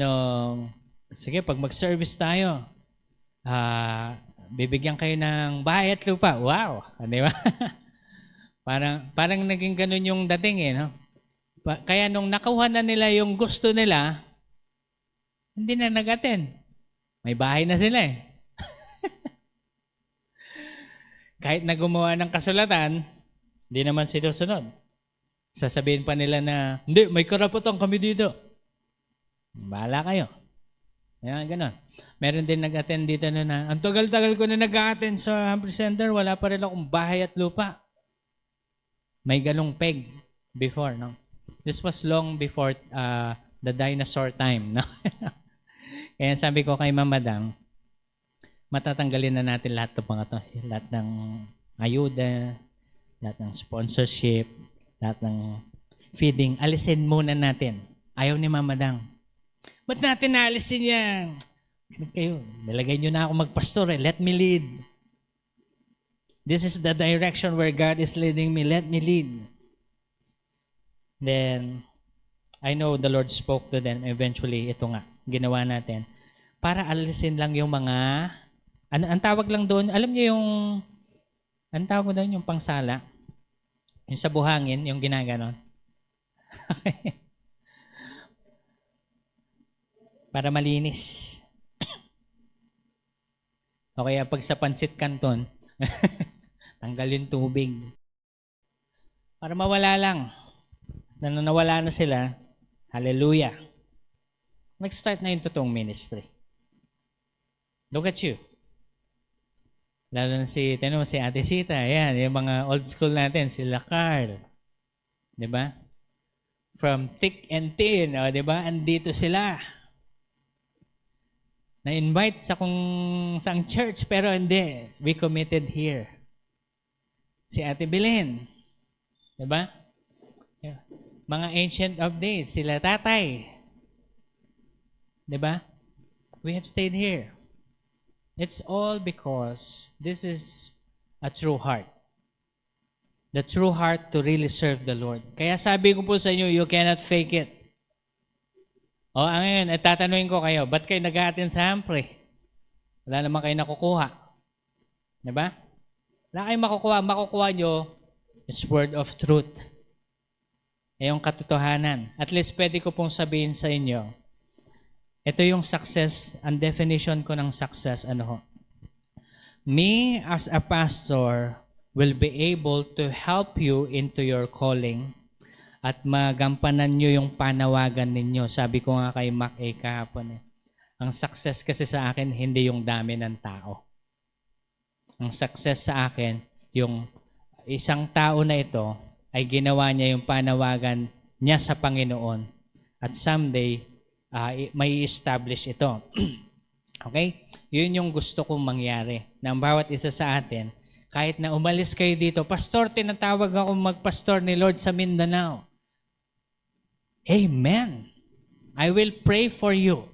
sige, pag mag-service tayo, bibigyan kayo ng bahay at lupa. Wow! Di ba? parang naging ganun yung dating no? Kaya nung nakuha na nila yung gusto nila, hindi na nag-attend. May bahay na sila Kahit na gumawa ng kasulatan, hindi naman sinusunod. Sasabihin pa nila na, hindi, may karapatan kami dito. Bahala kayo. Yan, ganun. Meron din nag-attend dito na ang tagal-tagal ko na nag-attend sa Humphrey Center, wala pa rin akong bahay at lupa. May ganong peg before, no? This was long before the dinosaur time, no? Kaya sabi ko kay Mama Dang, matatanggalin na natin lahat ng mga to. Lahat ng ayuda, lahat ng sponsorship, lahat ng feeding. Alisin muna natin. Ayaw ni Mama Dang. Ba't natin naalisin yan? Kayo, nilagay nyo na ako magpastor eh. Let me lead. This is the direction where God is leading me. Let me lead. Then, I know the Lord spoke to them. Eventually, ito nga, ginawa natin. Para alisin lang yung mga, ang tawag lang doon, alam niyo yung, ang tawag mo doon, yung pangsala. Yung sa buhangin, yung ginaganon. Para malinis. O kaya pag sa pansit canton, tanggal yung tubig. Para mawala lang. Nawala na sila, hallelujah. Nag-start na yung totoong ministry. Look at you. Lalo na si Ate Sita, yan, yung mga old school natin, sila Carl. Diba? From thick and thin, o diba? Andito sila. Na-invite sa kung saang church, pero hindi. We committed here. Si Ate Belen. Diba? Mga ancient of days, sila tatay. Diba? We have stayed here. It's all because this is a true heart. The true heart to really serve the Lord. Kaya sabi ko po sa inyo, you cannot fake it. O, ngayon, tatanungin ko kayo, ba't kayo nag-a-attend sa Hampre? Wala naman kayo nakukuha. Diba? Wala kayong makukuha. Makukuha nyo is word of truth. Yung katotohanan. At least pwede ko pong sabihin sa inyo, ito yung success, ang definition ko ng success, ano ho? Me as a pastor will be able to help you into your calling at magampanan nyo yung panawagan ninyo. Sabi ko nga kay Mac A kahapon, ang success kasi sa akin, hindi yung dami ng tao. Ang success sa akin, yung isang tao na ito ay ginawa niya yung panawagan niya sa Panginoon at someday, may establish ito. Okay? Yun yung gusto kong mangyari. Na ang bawat isa sa atin, kahit na umalis kayo dito, Pastor, tinatawag ako magpastor ni Lord sa Mindanao. Amen. I will pray for you.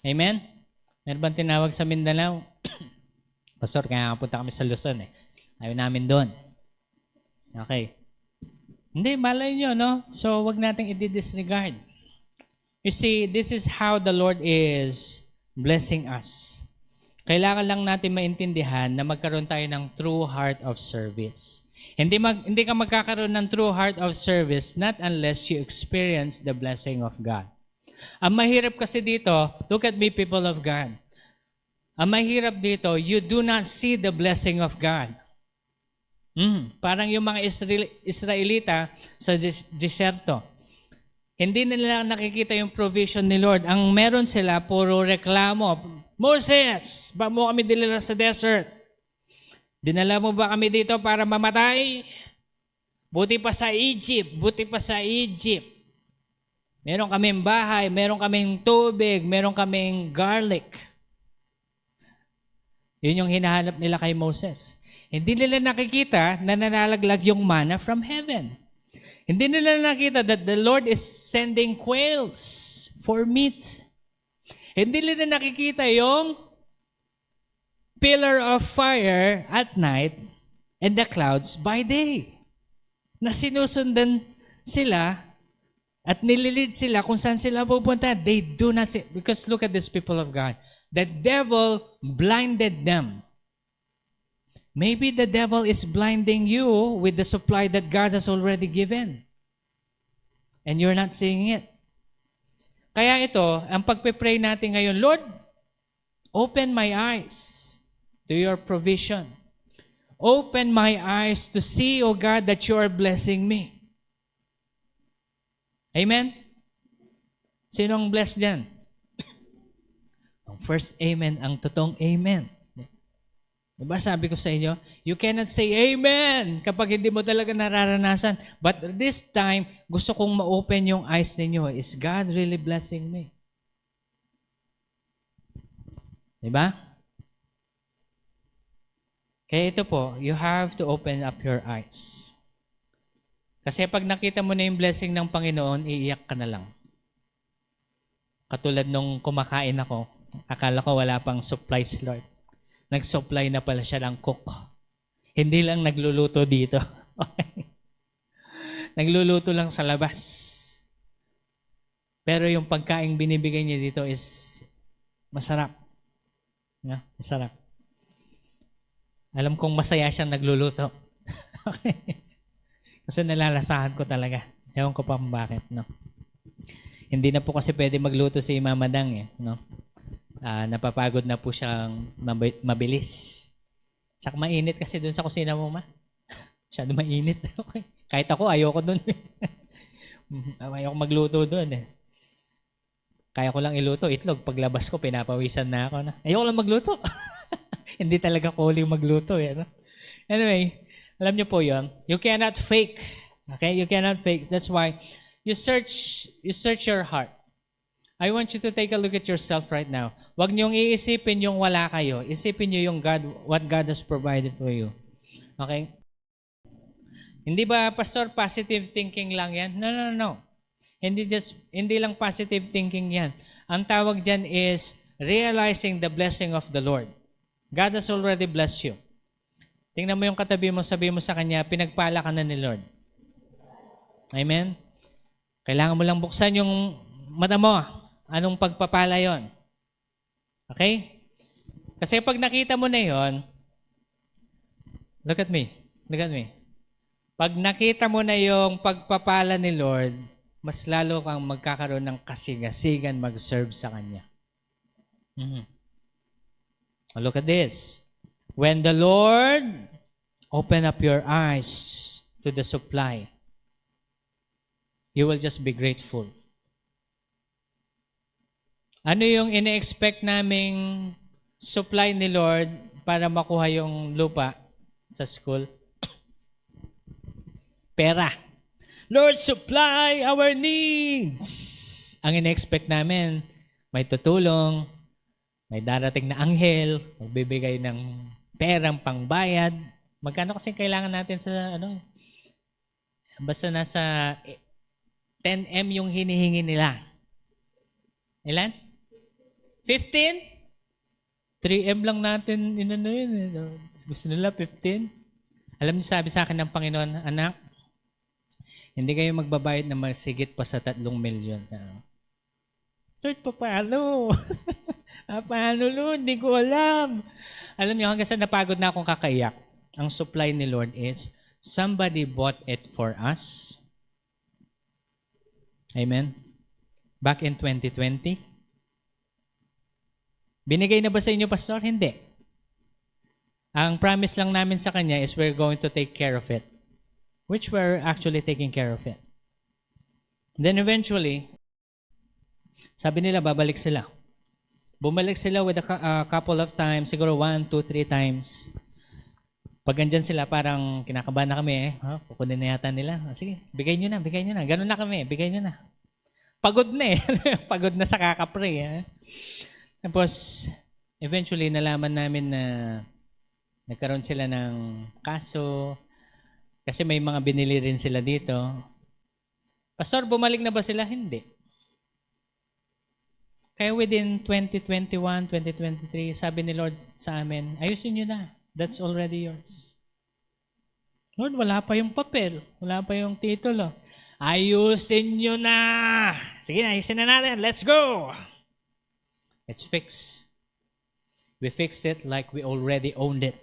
Amen? Meron bang tinawag sa Mindanao? Pastor, kaya punta kami sa Luzon eh. Ayaw namin doon. Okay. Hindi, malay nyo, no? So, wag nating i-disregard. You see, this is how the Lord is blessing us. Kailangan lang natin maintindihan na magkaroon tayo ng true heart of service. Hindi ka magkakaroon ng true heart of service not unless you experience the blessing of God. Ang mahirap kasi dito, look at me people of God. Ang mahirap dito, you do not see the blessing of God. Parang yung mga Israelita sa deserto. Hindi nila nakikita yung provision ni Lord. Ang meron sila, puro reklamo. Moses, ba mo kami dinala sa desert? Dinala mo ba kami dito para mamatay? Buti pa sa Egypt, buti pa sa Egypt. Meron kaming bahay, meron kaming tubig, meron kaming garlic. Yun yung hinahanap nila kay Moses. Hindi nila nakikita na nanalaglag yung manna from heaven. Hindi nila nakita that the Lord is sending quails for meat. Hindi nila nakikita yung pillar of fire at night and the clouds by day. Na sinusundan sila at nililid sila kung saan sila pupunta. They do not see. Because look at these people of God. The devil blinded them. Maybe the devil is blinding you with the supply that God has already given. And you're not seeing it. Kaya ito, ang pagpe-pray natin ngayon, Lord, open my eyes to your provision. Open my eyes to see, O God, that you are blessing me. Amen? Sinong blessed dyan? Ang first amen, ang totoong amen. Diba sabi ko sa inyo, you cannot say amen kapag hindi mo talaga nararanasan. But this time, gusto kong ma-open yung eyes ninyo. Is God really blessing me? Diba? Kaya ito po, you have to open up your eyes. Kasi pag nakita mo na yung blessing ng Panginoon, iiyak ka na lang. Katulad nung kumakain ako, Akala ko wala pang supply si Lord. Nag-supply na pala siya ng cook. Hindi lang nagluluto dito. Okay. Nagluluto lang sa labas. Pero yung pagkain binibigay niya dito is masarap. Masarap. Alam kong masaya siyang nagluluto. Okay. Kasi nalalasahan ko talaga. Ewan ko pa bakit, no? Hindi na po kasi pwede magluto si Mama Dang, no? Napapagod na po siyang mabilis. Saka mainit kasi doon sa kusina mo, ma. Masyado mainit. Okay. Kahit ako, ayoko doon. Ayoko magluto doon, Kaya ko lang iluto, itlog. Paglabas ko, pinapawisan na ako. Ayoko lang magluto. Hindi talaga ko magluto, no? Anyway, alam niyo po yon. You cannot fake. Okay? You cannot fake. That's why you search your heart. I want you to take a look at yourself right now. Huwag niyong iisipin yung wala kayo. Isipin niyo yung what God has provided for you. Okay? Hindi ba, Pastor, positive thinking lang yan? No. Hindi lang positive thinking yan. Ang tawag dyan is realizing the blessing of the Lord. God has already blessed you. Tingnan mo yung katabi mo, sabi mo sa kanya, pinagpala ka na ni Lord. Amen? Kailangan mo lang buksan yung mata mo. Anong pagpapala yon? Okay? Kasi pag nakita mo na yon, look at me. Pag nakita mo na yung pagpapala ni Lord, mas lalo kang magkakaroon ng kasigasigan mag-serve sa Kanya. Look at this. When the Lord open up your eyes to the supply, you will just be grateful. Ano yung ine-expect naming supply ni Lord para makuha yung lupa sa school? Pera. Lord, supply our needs. Ang ine-expect namin, may tutulong, may darating na anghel, magbibigay ng perang pangbayad. Magkano kasi kailangan natin sa basta nasa 10M yung hinihingi nila. Ilan? 15? 3M lang natin yun. Gusto nila 15? Alam niyo, sabi sa akin ng Panginoon, anak, hindi kayo magbabayad na masigit pa sa 3 milyon. Lord, paano? Paano, Lord? Hindi ko alam. Alam niyo, hanggang sa napagod na akong kakaiyak, ang supply ni Lord is, somebody bought it for us. Amen? Back in 2020. Binigay na ba sa inyo, Pastor? Hindi. Ang promise lang namin sa Kanya is we're going to take care of it. Which we're actually taking care of it. Then eventually, sabi nila, babalik sila. Bumalik sila with a couple of times, siguro 1, 2, 3 times. Pag andyan sila, parang kinakabahan na kami. Kukunin na yata nila. Sige, bigay nyo na. Ganun na kami, bigay nyo na. Pagod na Pagod na sa kakapre. Tapos, eventually, nalaman namin na nagkaroon sila ng kaso. Kasi may mga binili rin sila dito. Pastor, bumalik na ba sila? Hindi. Kaya within 2021, 2023, sabi ni Lord sa amin, ayusin nyo na. That's already yours. Lord, wala pa yung papel. Wala pa yung titulo. Ayusin nyo na. Sige na, ayusin na natin. Let's go. It's fixed. We fixed it like we already owned it.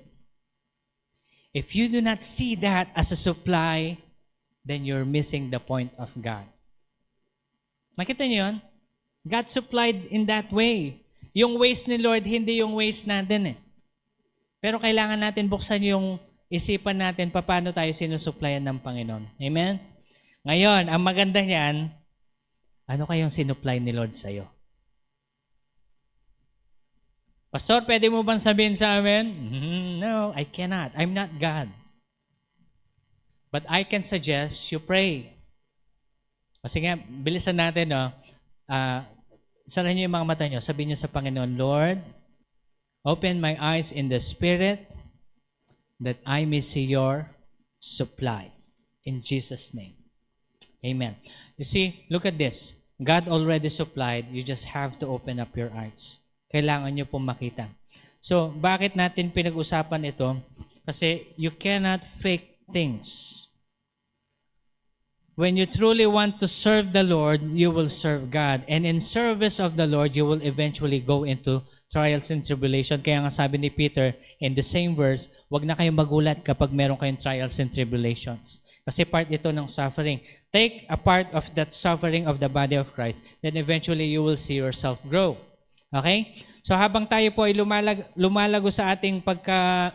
If you do not see that as a supply, then you're missing the point of God. Nakita niyo yun? God supplied in that way. Yung ways ni Lord, hindi yung ways natin Pero kailangan natin buksan yung isipan natin paano tayo sinusupplyan ng Panginoon. Amen? Ngayon, ang maganda niyan, ano kayong sinupply ni Lord sa'yo? Pastor, pwede mo bang sabihin sa amin? No, I cannot. I'm not God. But I can suggest you pray. Kasi nga, bilisan natin, sarahan niyo yung mga mata niyo. Sabihin niyo sa Panginoon, Lord, open my eyes in the Spirit that I may see your supply. In Jesus' name. Amen. You see, look at this. God already supplied. You just have to open up your eyes. kailangan nyo pong makita. So, bakit natin pinag-usapan ito? Kasi you cannot fake things. When you truly want to serve the Lord, you will serve God. And in service of the Lord, you will eventually go into trials and tribulation. Kaya nga sabi ni Peter in the same verse, wag na kayong magulat kapag meron kayong trials and tribulations. Kasi part ito ng suffering. Take a part of that suffering of the body of Christ, then eventually you will see yourself grow. Okay? So habang tayo po ay lumalago sa ating pagka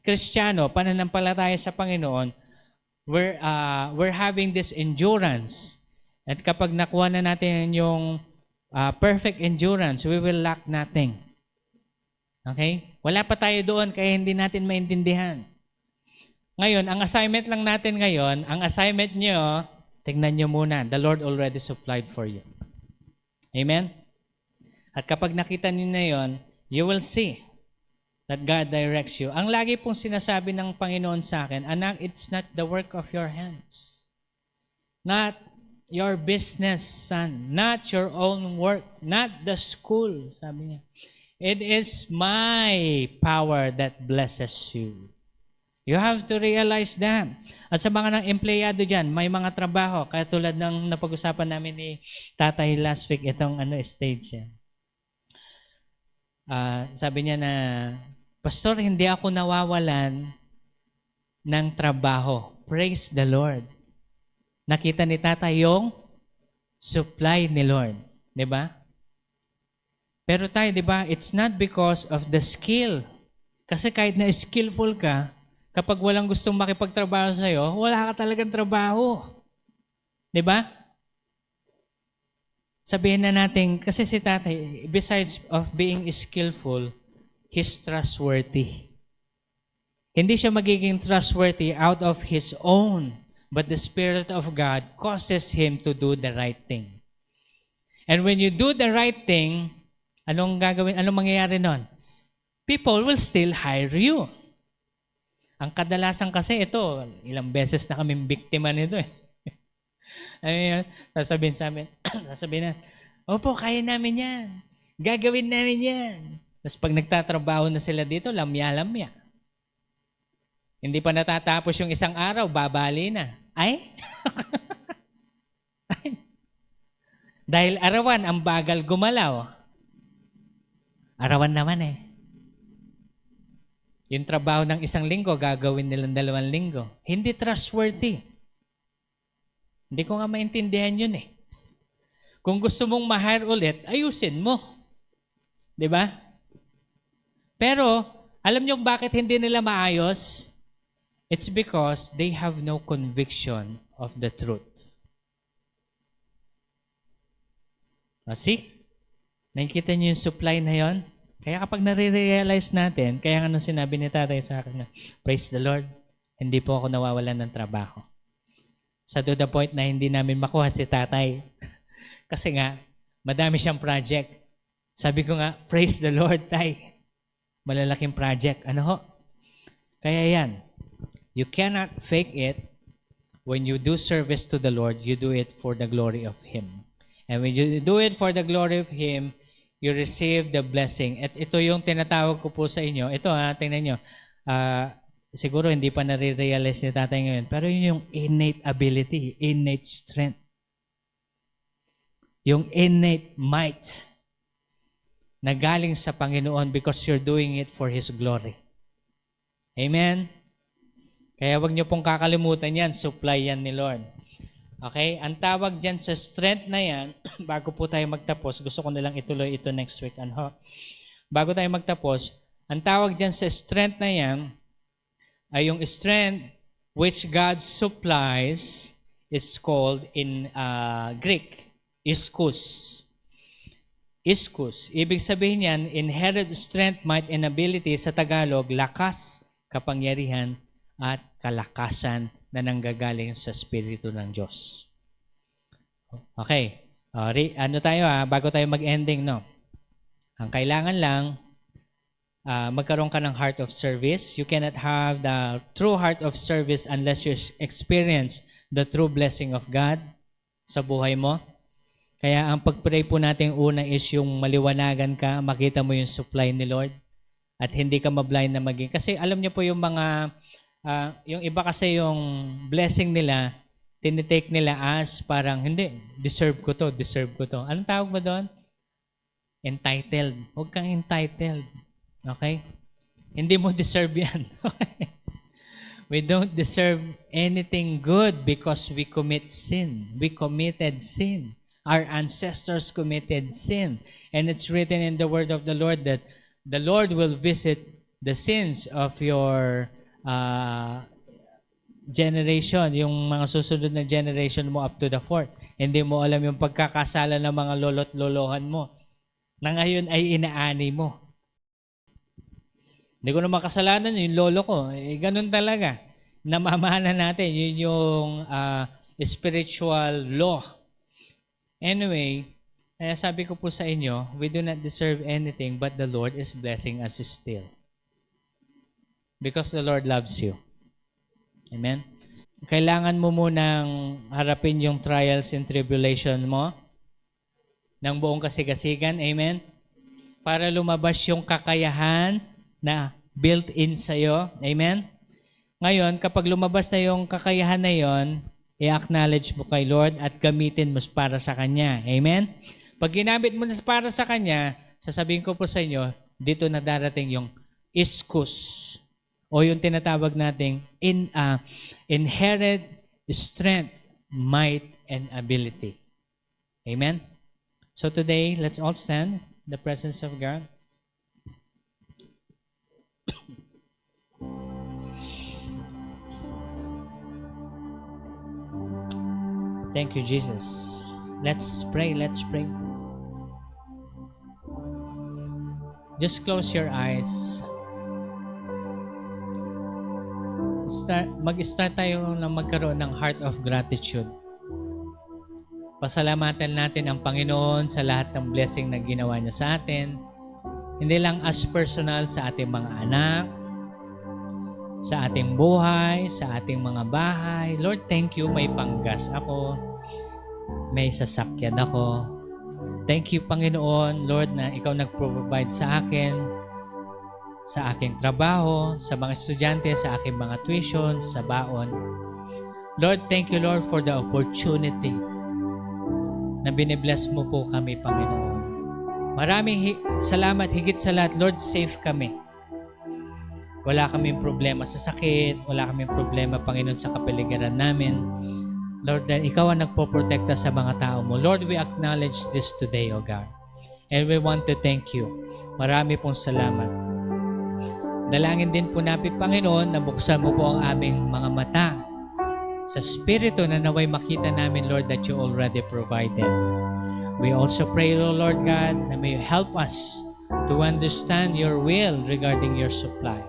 Kristiyano, pananampalataya sa Panginoon, we're having this endurance. At kapag nakuha na natin yung perfect endurance, we will lack nothing. Okay? Wala pa tayo doon kaya hindi natin maintindihan. Ngayon, ang assignment lang natin ngayon, ang assignment nyo, tingnan nyo muna, the Lord already supplied for you. Amen? At kapag nakita nyo na yon, you will see that God directs you. Ang lagi pong sinasabi ng Panginoon sa akin, anak, it's not the work of your hands. Not your business, son. Not your own work. Not the school, sabi niya. It is my power that blesses you. You have to realize that. At sa mga empleyado dyan, may mga trabaho. Kaya tulad ng napag-usapan namin ni Tatay last week, itong stage yan. Sabi niya na, Pastor, hindi ako nawawalan ng trabaho. Praise the Lord. Nakita ni Tatay yung supply ni Lord. Diba? Pero tayo, diba, it's not because of the skill. Kasi kahit na skillful ka, kapag walang gustong makipagtrabaho sa'yo, wala ka talagang trabaho. Diba? Sabihin na natin, kasi si Tatay, besides of being skillful, he's trustworthy. Hindi siya magiging trustworthy out of his own, but the Spirit of God causes him to do the right thing. And when you do the right thing, anong gagawin? Anong mangyayari nun? People will still hire you. Ang kadalasan kasi ito, ilang beses na kaming biktima nito eh. Ayun, sasabihin sa amin, sasabihin na, opo, kaya namin yan. Gagawin namin yan. Tapos pag nagtatrabaho na sila dito, lamya-lamya. Hindi pa natatapos yung isang araw, babali na. Ay? Dahil arawan, ang bagal gumalaw. Arawan naman eh. Yung trabaho ng isang linggo, gagawin nilang 2 linggo. Hindi trustworthy. Hindi ko nga maintindihan yun eh. Kung gusto mong ma-hire ulit, ayusin mo. Diba? Pero, alam niyo bakit hindi nila maayos? It's because they have no conviction of the truth. See? Nakikita niyo yung supply na yon? Kaya kapag nare-realize natin, kaya nga sinabi ni Tatay sa akin na, praise the Lord, hindi po ako nawawalan ng trabaho. Sa to the point na hindi namin makuha si Tatay. Kasi nga, madami siyang project. Sabi ko nga, praise the Lord, Tay. Malalaking project. Ano ho? Kaya yan, you cannot fake it. When you do service to the Lord, you do it for the glory of Him. And when you do it for the glory of Him, you receive the blessing. At ito yung tinatawag ko po sa inyo. Ito tingnan nyo. Siguro hindi pa nare-realize ni Tatay ngayon. Pero yun yung innate ability, innate strength. Yung innate might na galing sa Panginoon because you're doing it for His glory. Amen? Kaya wag nyo pong kakalimutan yan. Supply yan ni Lord. Okay? Ang tawag dyan sa strength na yan, bago po tayo magtapos, gusto ko nalang ituloy ito next week. Bago tayo magtapos, ang tawag dyan sa strength na yan, ay yung strength which God supplies is called in Greek, ischus. Ischus. Ibig sabihin yan, inherent strength, might, and ability sa Tagalog, lakas, kapangyarihan, at kalakasan na nanggagaling sa Espiritu ng Diyos. Okay. Bago tayo mag-ending, no? Ang kailangan lang, magkaroon ka ng heart of service. You cannot have the true heart of service unless you experience the true blessing of God sa buhay mo. Kaya ang pag-pray po natin una is yung maliwanagan ka, makita mo yung supply ni Lord at hindi ka mablind na maging. Kasi alam niyo po yung mga, yung iba kasi yung blessing nila, tinitake nila as parang, hindi, deserve ko to, deserve ko to. Anong tawag mo doon? Entitled. Huwag kang entitled. Okay? Hindi mo deserve yan. We don't deserve anything good because we commit sin. We committed sin. Our ancestors committed sin. And it's written in the word of the Lord that the Lord will visit the sins of your generation, yung mga susunod na generation mo up to the fourth. Hindi mo alam yung pagkakasala ng mga lolo't lolohan mo na ngayon ay inaani mo. Hindi ko naman kasalanan yung lolo ko. Ganun talaga. Namamana natin. Yun yung spiritual law. Anyway, kaya sabi ko po sa inyo, we do not deserve anything but the Lord is blessing us still. Because the Lord loves you. Amen? Kailangan mo munang harapin yung trials and tribulation mo ng buong kasigasigan. Amen? Para lumabas yung kakayahan na built-in sa'yo. Amen? Ngayon, kapag lumabas na yung kakayahan na yon, i-acknowledge mo kay Lord at gamitin mo para sa Kanya. Amen? Pag ginamit mo para sa Kanya, sasabihin ko po sa inyo, dito na darating yung iskus o yung tinatawag nating inherent strength, might, and ability. Amen? So today, let's all stand in the presence of God. Thank you, Jesus. Let's pray, let's pray. Just close your eyes. Mag-start tayo na magkaroon ng heart of gratitude. Pasalamatan natin ang Panginoon sa lahat ng blessing na ginawa niya sa atin. Hindi lang as personal sa ating mga anak, sa ating buhay, sa ating mga bahay. Lord, thank you, may panggas ako. May sasakyan ako. Thank you, Panginoon, Lord, na ikaw nag-provide sa akin, sa aking trabaho, sa mga estudyante, sa aking mga tuition, sa baon. Lord, thank you, Lord, for the opportunity na binibless mo po kami, Panginoon. Maraming salamat, higit sa lahat, Lord, safe kami. Wala kaming problema sa sakit, wala kaming problema, Panginoon, sa kapaligiran namin. Lord, dahil ikaw ang nagpoprotekta sa mga tao mo. Lord, we acknowledge this today, O God. And we want to thank you. Marami pong salamat. Dalangin din po namin, Panginoon, na buksan mo po ang aming mga mata sa Espiritu na naway makita namin, Lord, that you already provided. We also pray, Lord God, na may you help us to understand your will regarding your supply.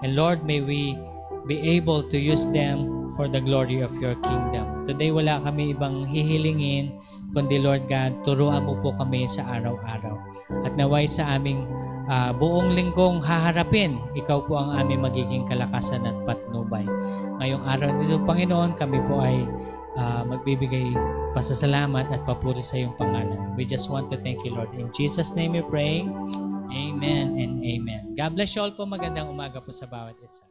And Lord, may we be able to use them for the glory of your kingdom. Today, wala kami ibang hihilingin, kundi Lord God, turuan mo po kami sa araw-araw. At naway sa aming buong linggong haharapin, ikaw po ang aming magiging kalakasan at patnubay. Ngayong araw nito, Panginoon, kami po ay magbibigay pasasalamat at papuri sa iyong pangalan. We just want to thank you, Lord. In Jesus' name we pray. Amen and amen. God bless you all po. Magandang umaga po sa bawat isa.